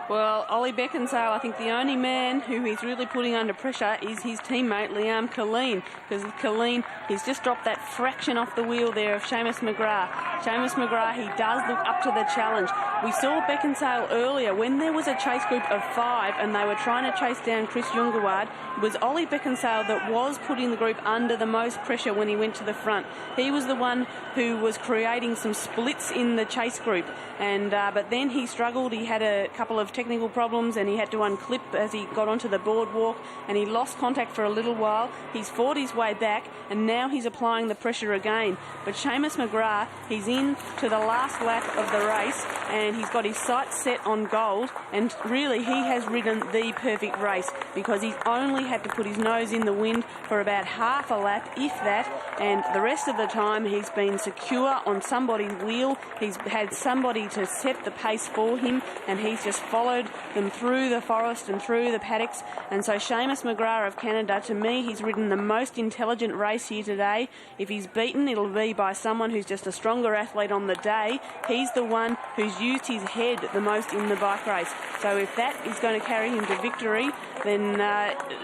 Speaker 5: Well, Ollie Beckinsale, I think the only man who he's really putting under pressure is his teammate Liam Colleen, because Colleen, he's just dropped that fraction off the wheel there of Seamus McGrath. Seamus McGrath, he does look up to the challenge. We saw Beckinsale earlier when there was a chase group of 5 and they were trying to chase down Chris Yongawad. It was Ollie Beckinsale that was putting the group under the most pressure when he went to the front. He was the one who was creating some splits in the chase group, and but then he struggled. He had a couple of technical problems and he had to unclip as he got onto the boardwalk, and he lost contact for a little while. He's fought his way back, and now he's applying the pressure again. But Seamus McGrath, he's in to the last lap of the race, and he's got his sights set on gold, and really he has ridden the perfect race, because he's only had to put his nose in the wind for about half a lap, if that, and the rest of the time he's been secure on somebody's wheel. He's had somebody to set the pace for him, and he's just followed them through the forest and through the paddocks. And so Seamus McGrath of Canada, to me, he's ridden the most intelligent race here today. If he's beaten, it'll be by someone who's just a stronger athlete on the day. He's the one who's used his head the most in the bike race. So if that is going to carry him to victory, then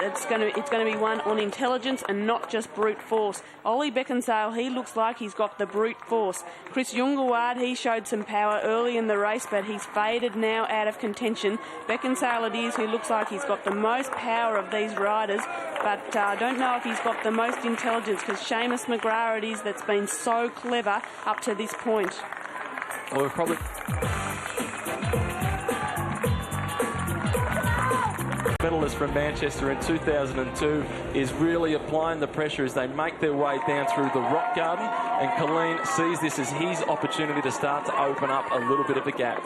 Speaker 5: it's going to be one on intelligence and not just brute force. Ollie Beckinsale, he looks like he's got the brute force. Chris Yongawad, he showed some power early in the race, but he's faded now out of contention. Beckinsale it is who looks like he's got the most power of these riders, but I don't know if he's got the most intelligence, because Seamus McGrath it is that's been so clever up to this point.
Speaker 4: Well, we've probably... medalist from Manchester in 2002 is really applying the pressure as they make their way down through the rock garden, and Colleen sees this as his opportunity to start to open up a little bit of a gap.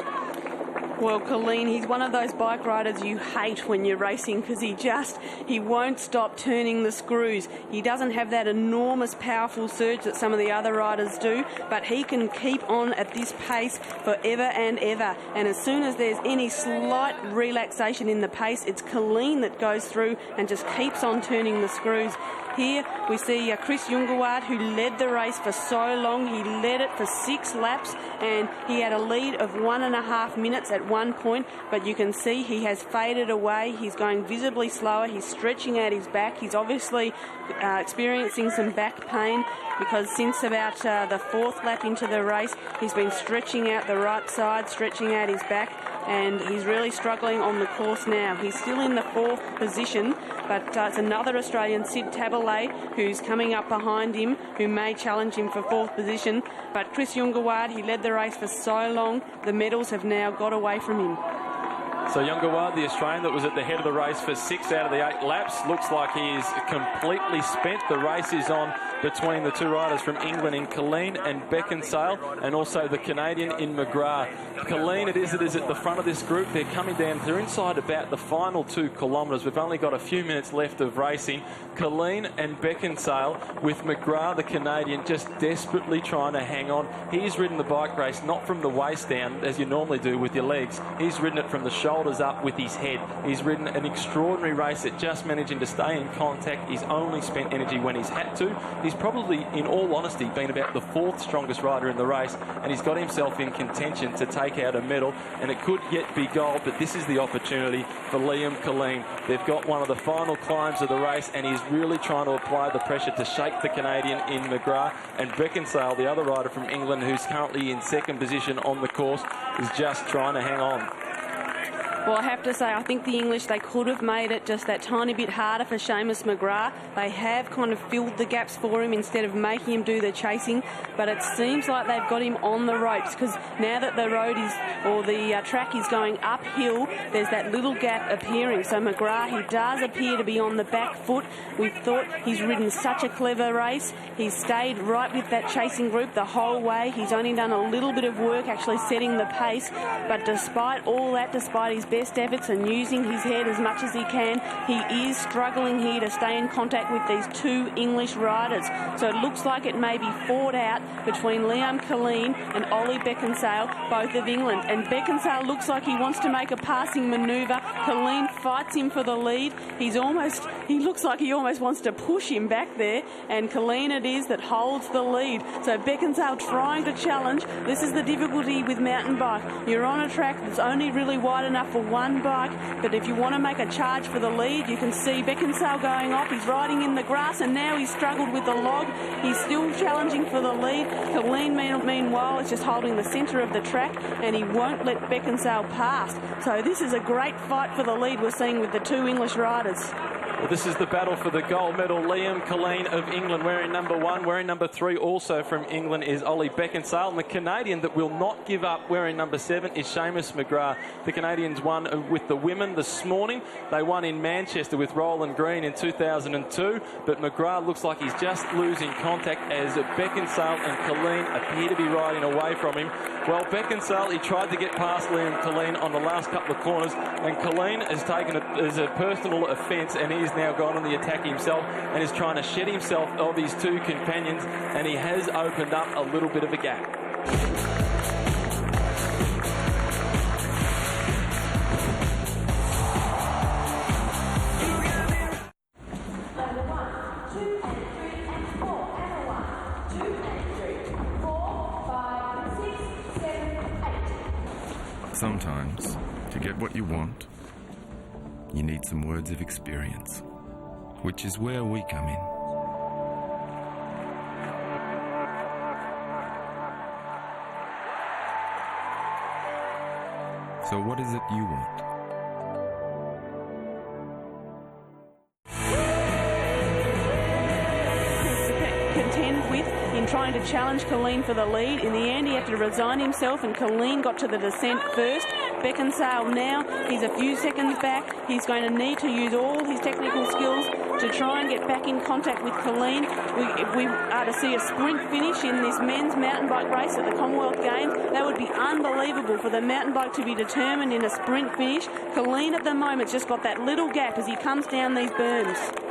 Speaker 5: Well, Colleen, he's one of those bike riders you hate when you're racing because he won't stop turning the screws. He doesn't have that enormous, powerful surge that some of the other riders do, but he can keep on at this pace forever and ever. And as soon as there's any slight relaxation in the pace, it's Colleen that goes through and just keeps on turning the screws. Here we see Chris Jungerwaard, who led the race for so long. He led it for 6 laps and he had a lead of 1.5 minutes at one point, but you can see he has faded away. He's going visibly slower. He's stretching out his back. He's obviously experiencing some back pain because since about the 4th lap into the race, he's been stretching out the right side, stretching out his back, and he's really struggling on the course now. He's still in the 4th position, but it's another Australian, Sid Tabalay, who's coming up behind him, who may challenge him for 4th position. But Chris Jungerwaard, he led the race for so long, the medals have now got away from him.
Speaker 4: So Jungerwaard, the Australian that was at the head of the race for 6 out of the 8 laps, looks like he is completely spent. The race is on between the 2 riders from England in Colleen and Beckinsale, and also the Canadian in McGrath. Colleen, it is at the front of this group. They're coming down. They're inside about the final 2 kilometres. We've only got a few minutes left of racing. Colleen and Beckinsale with McGrath, the Canadian, just desperately trying to hang on. He's ridden the bike race not from the waist down, as you normally do with your legs. He's ridden it from the shoulders up with his head. He's ridden an extraordinary race at just managing to stay in contact. He's only spent energy when he's had to. He's probably, in all honesty, been about the 4th strongest rider in the race, and he's got himself in contention to take out a medal, and it could yet be gold, but this is the opportunity for Liam Colleen. They've got one of the final climbs of the race, and he's really trying to apply the pressure to shake the Canadian in McGrath, and Beckinsale, the other rider from England, who's currently in 2nd position on the course, is just trying to hang on.
Speaker 5: Well, I have to say, I think the English, they could have made it just that tiny bit harder for Seamus McGrath. They have kind of filled the gaps for him instead of making him do the chasing, but it seems like they've got him on the ropes because now that the road is, or the track is going uphill, there's that little gap appearing. So McGrath, he does appear to be on the back foot. We thought he's ridden such a clever race. He's stayed right with that chasing group the whole way. He's only done a little bit of work actually setting the pace, but despite all that, despite his best efforts and using his head as much as he can, he is struggling here to stay in contact with these 2 English riders. So it looks like it may be fought out between Liam Colleen and Ollie Beckinsale, both of England. And Beckinsale looks like he wants to make a passing manoeuvre. Colleen fights him for the lead. He looks like he almost wants to push him back there, and Colleen it is that holds the lead. So Beckinsale trying to challenge. This is the difficulty with mountain bike. You're on a track that's only really wide enough for one bike, but if you want to make a charge for the lead, you can see Beckinsale going off. He's riding in the grass, and now he's struggled with the log. He's still challenging for the lead. Colleen, meanwhile, is just holding the centre of the track, and he won't let Beckinsale pass. So this is a great fight for the lead we're seeing with the 2 English riders.
Speaker 4: Well, this is the battle for the gold medal. Liam Colleen of England wearing number 1. Wearing number 3 also from England is Ollie Beckinsale. And the Canadian that will not give up wearing number 7 is Seamus McGrath. The Canadians won with the women this morning. They won in Manchester with Roland Green in 2002. But McGrath looks like he's just losing contact as Beckinsale and Colleen appear to be riding away from him. Well, Beckinsale, he tried to get past Liam Colleen on the last couple of corners, and Colleen has taken it as a personal offence, and he's now gone on the attack himself and is trying to shed himself of his 2 companions, and he has opened up a little bit of a gap.
Speaker 7: Sometimes, to get what you want, you need some words of experience, which is where we come in. So what is it you want?
Speaker 5: Contend with in been trying to challenge Colleen for the lead. In the end, he had to resign himself, and Colleen got to the descent first. Beckinsale now, he's a few seconds back. He's going to need to use all his technical skills to try and get back in contact with Colleen. If we are to see a sprint finish in this men's mountain bike race at the Commonwealth Games, that would be unbelievable for the mountain bike to be determined in a sprint finish. Colleen at the moment's just got that little gap as he comes down these berms.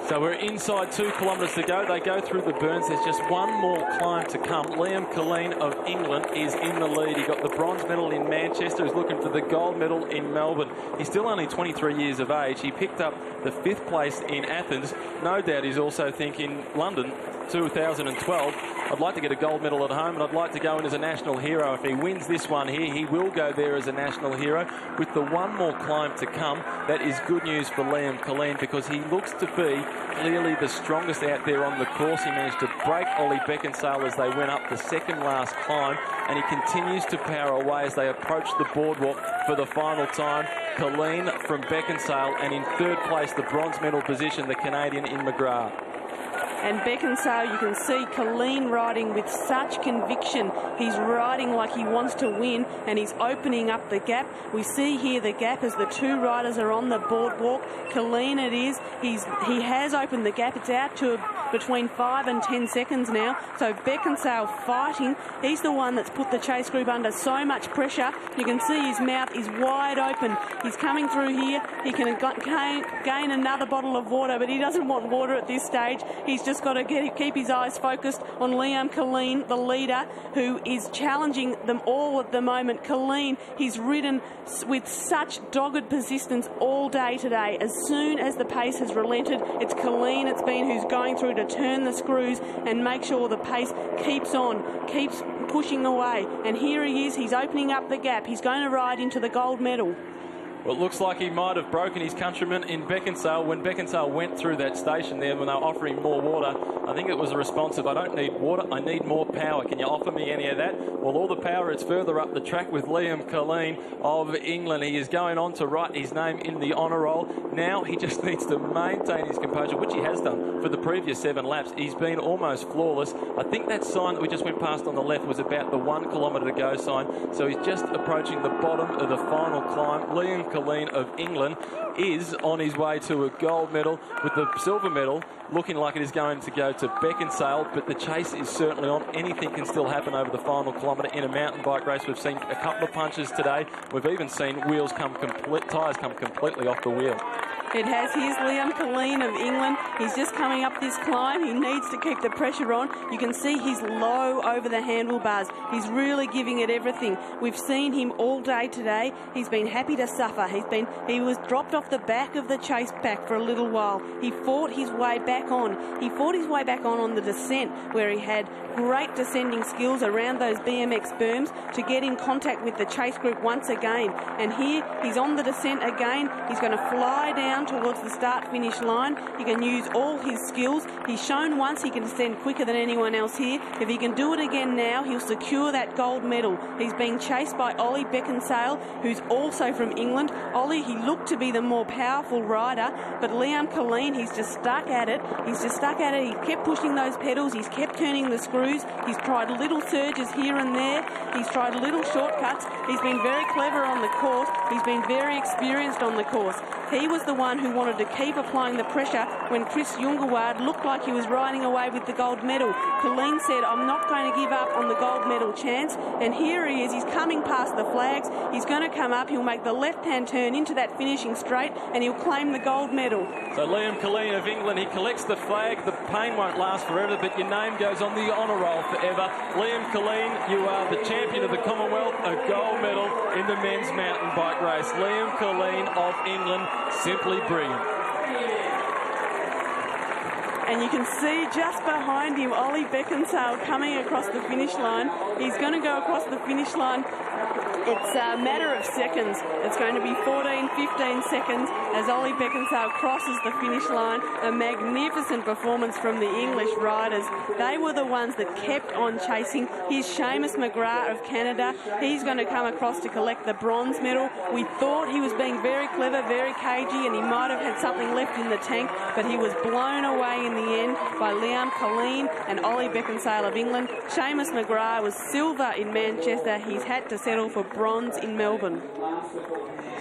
Speaker 4: So we're inside 2 kilometres to go. They go through the burns. There's just one more climb to come. Liam Colleen of England is in the lead. He got the bronze medal in Manchester. He's looking for the gold medal in Melbourne. He's still only 23 years of age. He picked up the 5th place in Athens. No doubt he's also thinking London 2012. I'd like to get a gold medal at home, and I'd like to go in as a national hero. If he wins this one here, he will go there as a national hero. With the one more climb to come, that is good news for Liam Colleen, because he looks to be clearly the strongest out there on the course. He managed to break Ollie Beckinsale as they went up the second last climb, and he continues to power away as they approach the boardwalk for the final time. Colleen from Beckinsale, and in 3rd place, the bronze medal position, the Canadian in McGrath.
Speaker 5: And Beckinsale, you can see Colleen riding with such conviction. He's riding like he wants to win, and he's opening up the gap. We see here the gap as the 2 riders are on the boardwalk. Colleen it is. He has opened the gap. It's out to between 5 and 10 seconds now. So Beckinsale fighting. He's the one that's put the chase group under so much pressure. You can see his mouth is wide open. He's coming through here. He can gain another bottle of water, but he doesn't want water at this stage. He's just got to keep his eyes focused on Liam Colleen, the leader, who is challenging them all at the moment. Colleen, he's ridden with such dogged persistence all day today. As soon as the pace has relented, it's Colleen who's going through to turn the screws and make sure the pace keeps pushing away. And here he is, he's opening up the gap. He's going to ride into the gold medal.
Speaker 4: Well, it looks like he might have broken his countryman in Beckinsale. When Beckinsale went through that station there when they were offering more water, I think it was a response of, I don't need water, I need more power. Can you offer me any of that? Well, all the power is further up the track with Liam Colleen of England. He is going on to write his name in the honour roll. Now he just needs to maintain his composure, which he has done for the previous 7 laps. He's been almost flawless. I think that sign that we just went past on the left was about the 1 kilometre to go sign. So he's just approaching the bottom of the final climb. Liam Colleen of England is on his way to a gold medal, with the silver medal looking like it is going to go to Beckinsale, but the chase is certainly on. Anything can still happen over the final kilometre in a mountain bike race. We've seen a couple of punches today. We've even seen tyres come completely off the wheel.
Speaker 5: It has. Here's Liam Colleen of England. He's just coming up this climb. He needs to keep the pressure on. You can see he's low over the handlebars. He's really giving it everything. We've seen him all day today. He's been happy to suffer. He was dropped off the back of the chase pack for a little while. He fought his way back on. He fought his way back on the descent, where he had great descending skills around those BMX berms to get in contact with the chase group once again. And here he's on the descent again. He's going to fly down towards the start-finish line. He can use all his skills. He's shown once he can descend quicker than anyone else here. If he can do it again now, he'll secure that gold medal. He's being chased by Ollie Beckinsale, who's also from England. Ollie, he looked to be the more powerful rider, but Liam Colleen, he's just stuck at it. He kept pushing those pedals. He's kept turning the screws. He's tried little surges here and there. He's tried little shortcuts. He's been very clever on the course. He's been very experienced on the course. He was the one who wanted to keep applying the pressure when Chris Jungerward looked like he was riding away with the gold medal. Colleen said, I'm not going to give up on the gold medal chance. And here he is. He's coming past the flags. He's going to come up. He'll make the left-hand turn into that finishing straight, and he'll claim the gold medal.
Speaker 4: So Liam Colleen of England, he collects the flag. The pain won't last forever, but your name goes on the honour roll forever. Liam Colleen, you are the champion of the Commonwealth, a gold medal in the men's mountain bike race. Liam Colleen of England, simply brilliant.
Speaker 5: And you can see just behind him Ollie Beckinsale coming across the finish line. He's going to go across the finish line. It's a matter of seconds. It's going to be 14, 15 seconds as Ollie Beckinsale crosses the finish line. A magnificent performance from the English riders. They were the ones that kept on chasing. Here's Seamus McGrath of Canada. He's going to come across to collect the bronze medal. We thought he was being very clever, very cagey, and he might have had something left in the tank, but he was blown away in the end by Liam Colleen and Ollie Beckinsale of England. Seamus McGrath was silver in Manchester. He's had to settle for bronze in Melbourne.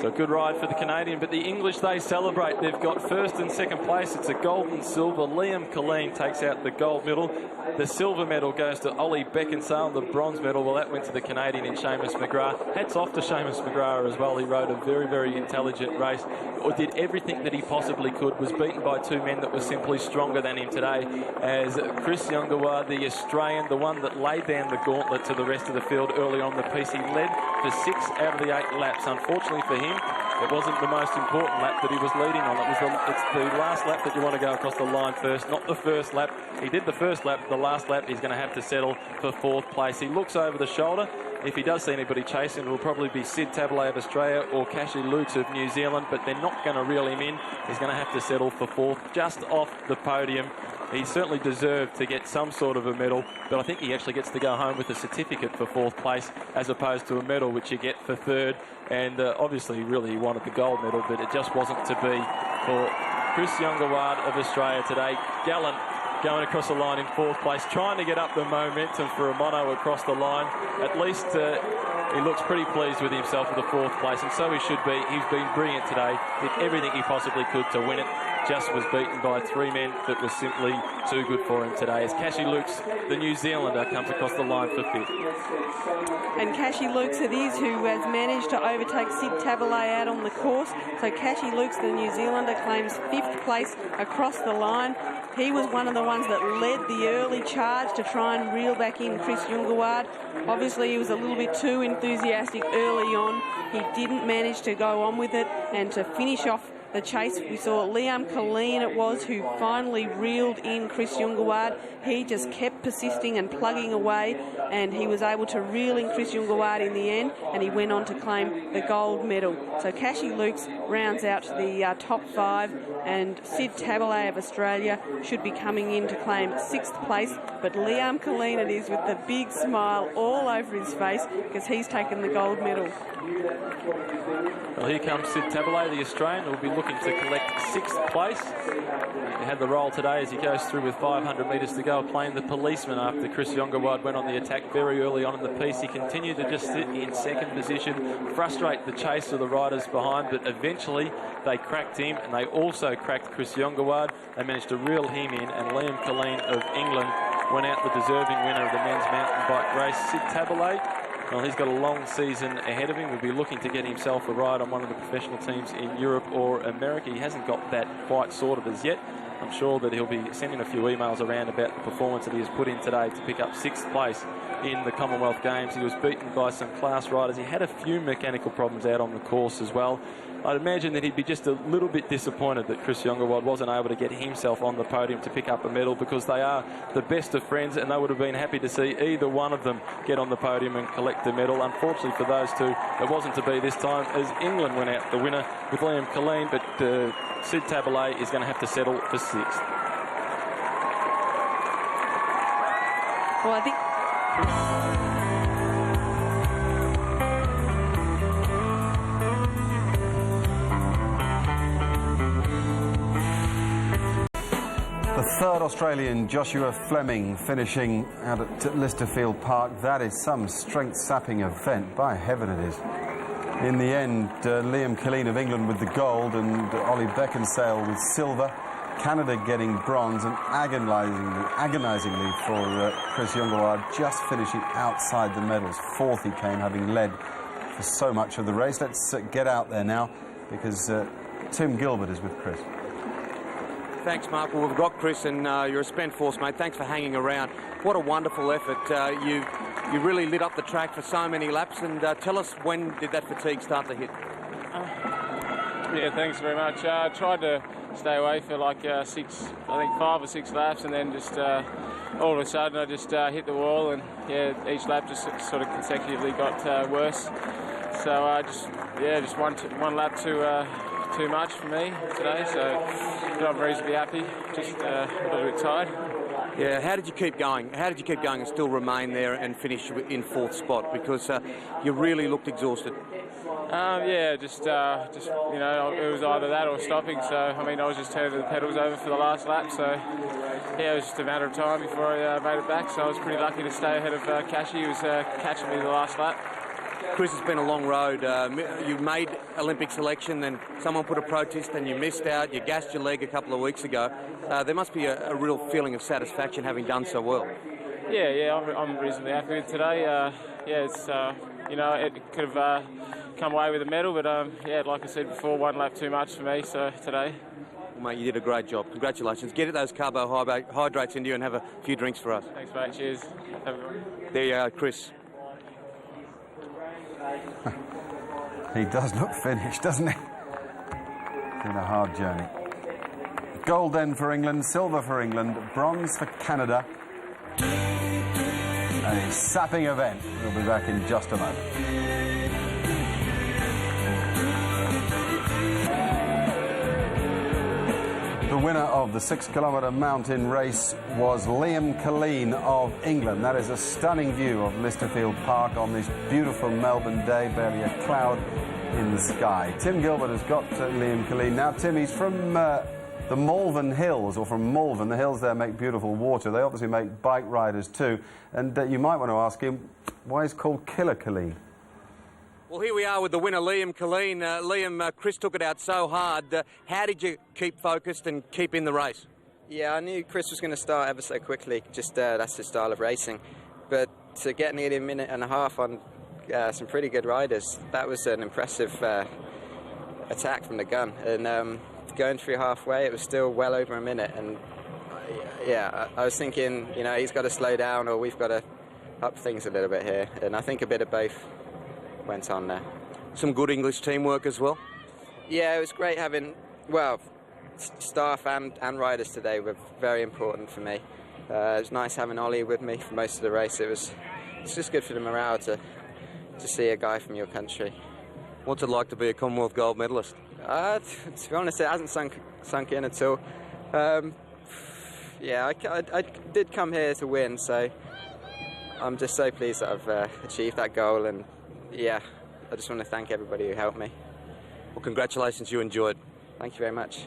Speaker 4: So good ride for the Canadian, but the English, they celebrate. They've got first and second place. It's a gold and silver. Liam Colleen takes out the gold medal. The silver medal goes to Ollie Beckinsale. The bronze medal, well, that went to the Canadian in Seamus McGrath. Hats off to Seamus McGrath as well. He rode a very, very intelligent race, or did everything that he possibly could, was beaten by two men that were simply stronger than him today, as Chris Youngaward, the Australian, the one that laid down the gauntlet to the rest of the field early on the piece, he led for 6 out of the 8 laps. Unfortunately for him, it wasn't the most important lap that he was leading on. It's the last lap that you want to go across the line first, not the first lap. He did the first lap. The last lap, he's going to have to settle for 4th place. He looks over the shoulder. If he does see anybody chasing, it will probably be Sid Tabelay of Australia or Cashy Lutz of New Zealand, but they're not going to reel him in. He's going to have to settle for 4th, just off the podium. He certainly deserved to get some sort of a medal, but I think he actually gets to go home with a certificate for 4th place as opposed to a medal which you get for 3rd. And obviously, really, he wanted the gold medal, but it just wasn't to be for Chris Youngaward of Australia today. Gallant going across the line in 4th place, trying to get up the momentum for a mono across the line. At least he looks pretty pleased with himself with the 4th place, and so he should be. He's been brilliant today, did everything he possibly could to win it. Just was beaten by 3 men that was simply too good for him today, as Cashy Lukes, the New Zealander, comes across the line for 5th.
Speaker 5: And Cashy Lukes it is who has managed to overtake Sid Tabelay out on the course. So Cashy Lukes, the New Zealander, claims 5th place across the line. He was one of the ones that led the early charge to try and reel back in Chris Youngaward. Obviously, he was a little bit too enthusiastic early on. He didn't manage to go on with it and to finish off the chase. We saw Liam Colleen, it was, who finally reeled in Chris Youngaward. He just kept persisting and plugging away, and he was able to reel in Chris Youngaward in the end, and he went on to claim the gold medal. So Cashy Lukes rounds out the top 5, and Sid Tabelay of Australia should be coming in to claim 6th place. But Liam Colleen it is with the big smile all over his face because he's taken the gold medal.
Speaker 4: Well, here comes Sid Tabelay, the Australian, who will be looking to collect 6th place. He had the roll today as he goes through with 500 metres to go, playing the policeman after Chris Youngaward went on the attack very early on in the piece. He continued to just sit in 2nd position, frustrate the chase of the riders behind, but eventually they cracked him, and they also cracked Chris Youngaward. They managed to reel him in, and Liam Colleen of England went out the deserving winner of the men's mountain bike race. Sid Tabelay, well, he's got a long season ahead of him. He'll be looking to get himself a ride on one of the professional teams in Europe or America. He hasn't got that quite sorted as yet. I'm sure that he'll be sending a few emails around about the performance that he has put in today to pick up 6th place in the Commonwealth Games. He was beaten by some class riders. He had a few mechanical problems out on the course as well. I'd imagine that he'd be just a little bit disappointed that Chris Youngaward wasn't able to get himself on the podium to pick up a medal, because they are the best of friends, and they would have been happy to see either one of them get on the podium and collect the medal. Unfortunately for those two, it wasn't to be this time, as England went out the winner with Liam Colleen, but Sid Tabelay is going to have to settle for 6th.
Speaker 5: Well, I think...
Speaker 2: The 3rd Australian, Joshua Fleming, finishing out at Lysterfield Park. That is some strength-sapping event. By heaven it is. In the end, Liam Colleen of England with the gold and Ollie Beckinsale with silver. Canada getting bronze, and agonisingly for Chris Youngaward, just finishing outside the medals. 4th he came, having led for so much of the race. Let's get out there now, because Tim Gilbert is with Chris.
Speaker 3: Thanks, Mark. Well, we've got Chris, and you're a spent force, mate. Thanks for hanging around. What a wonderful effort. You really lit up the track for so many laps, and tell us, when did that fatigue start to hit?
Speaker 8: Yeah, thanks very much. I tried to stay away for like 5 or 6 laps, and then just all of a sudden I just hit the wall, and yeah, each lap just sort of consecutively got worse. So I just one lap too much for me today, so not reasonably happy, just a little bit tired.
Speaker 3: Yeah, how did you keep going? How did you keep going and still remain there and finish in 4th spot? Because you really looked exhausted.
Speaker 8: Yeah, just you know, it was either that or stopping. So I mean, I was just turning the pedals over for the last lap. So yeah, it was just a matter of time before I made it back. So I was pretty lucky to stay ahead of Cashy, who was catching me the last lap.
Speaker 3: Chris, it's been a long road. You made Olympic selection, then someone put a protest and you missed out. You gassed your leg a couple of weeks ago. There must be a real feeling of satisfaction having done so well.
Speaker 8: Yeah, I'm reasonably happy with today. Yeah, it's you know, it could have come away with a medal, but yeah, like I said before, one lap too much for me. So today.
Speaker 3: Well, mate, you did a great job. Congratulations. Get those carbohydrates into you and have a few drinks for us.
Speaker 8: Thanks, mate. Cheers. Have a good one.
Speaker 3: There you are, Chris.
Speaker 2: He does look finished, doesn't he? It's been a hard journey. Gold then for England, silver for England, bronze for Canada. A sapping event. We'll be back in just a moment. The winner of the 6-kilometre mountain race was Liam Killeen of England. That is a stunning view of Lysterfield Park on this beautiful Melbourne day, barely a cloud in the sky. Tim Gilbert has got Liam Killeen. Now, Tim, he's from the Malvern Hills, or from Malvern. The hills there make beautiful water. They obviously make bike riders too. And you might want to ask him, why is it called Killer Killeen?
Speaker 3: Well, here we are with the winner, Liam Killeen. Liam, Chris took it out so hard. How did you keep focused and keep in the race?
Speaker 9: Yeah, I knew Chris was going to start ever so quickly. Just that's his style of racing. But to get nearly a minute and a half on some pretty good riders, that was an impressive attack from the gun. And going through halfway, it was still well over a minute. And yeah, I was thinking, you know, he's got to slow down or we've got to up things a little bit here. And I think a bit of both went on there.
Speaker 3: Some good English teamwork as well?
Speaker 9: Yeah, it was great having, well, staff and riders today were very important for me. It was nice having Ollie with me for most of the race. It's just good for the morale to see a guy from your country.
Speaker 3: What's it like to be a Commonwealth gold medalist?
Speaker 9: To be honest, it hasn't sunk in at all. Yeah, I did come here to win, so I'm just so pleased that I've achieved that goal, and yeah, I just want to thank everybody who helped me.
Speaker 3: Well, congratulations, you enjoyed.
Speaker 9: Thank you very much.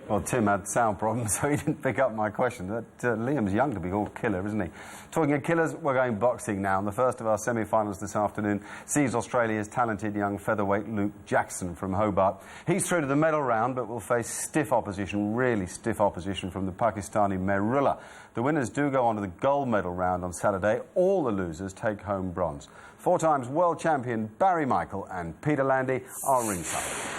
Speaker 2: Well, Tim had sound problems, so he didn't pick up my question. Liam's young to be called Killer, isn't he? Talking of killers, we're going boxing now. And the first of our semi-finals this afternoon sees Australia's talented young featherweight Luke Jackson from Hobart. He's through to the medal round, but will face stiff opposition, really stiff opposition from the Pakistani Merullah. The winners do go on to the gold medal round on Saturday. All the losers take home bronze. 4 times world champion Barry Michael and Peter Landy are ringside.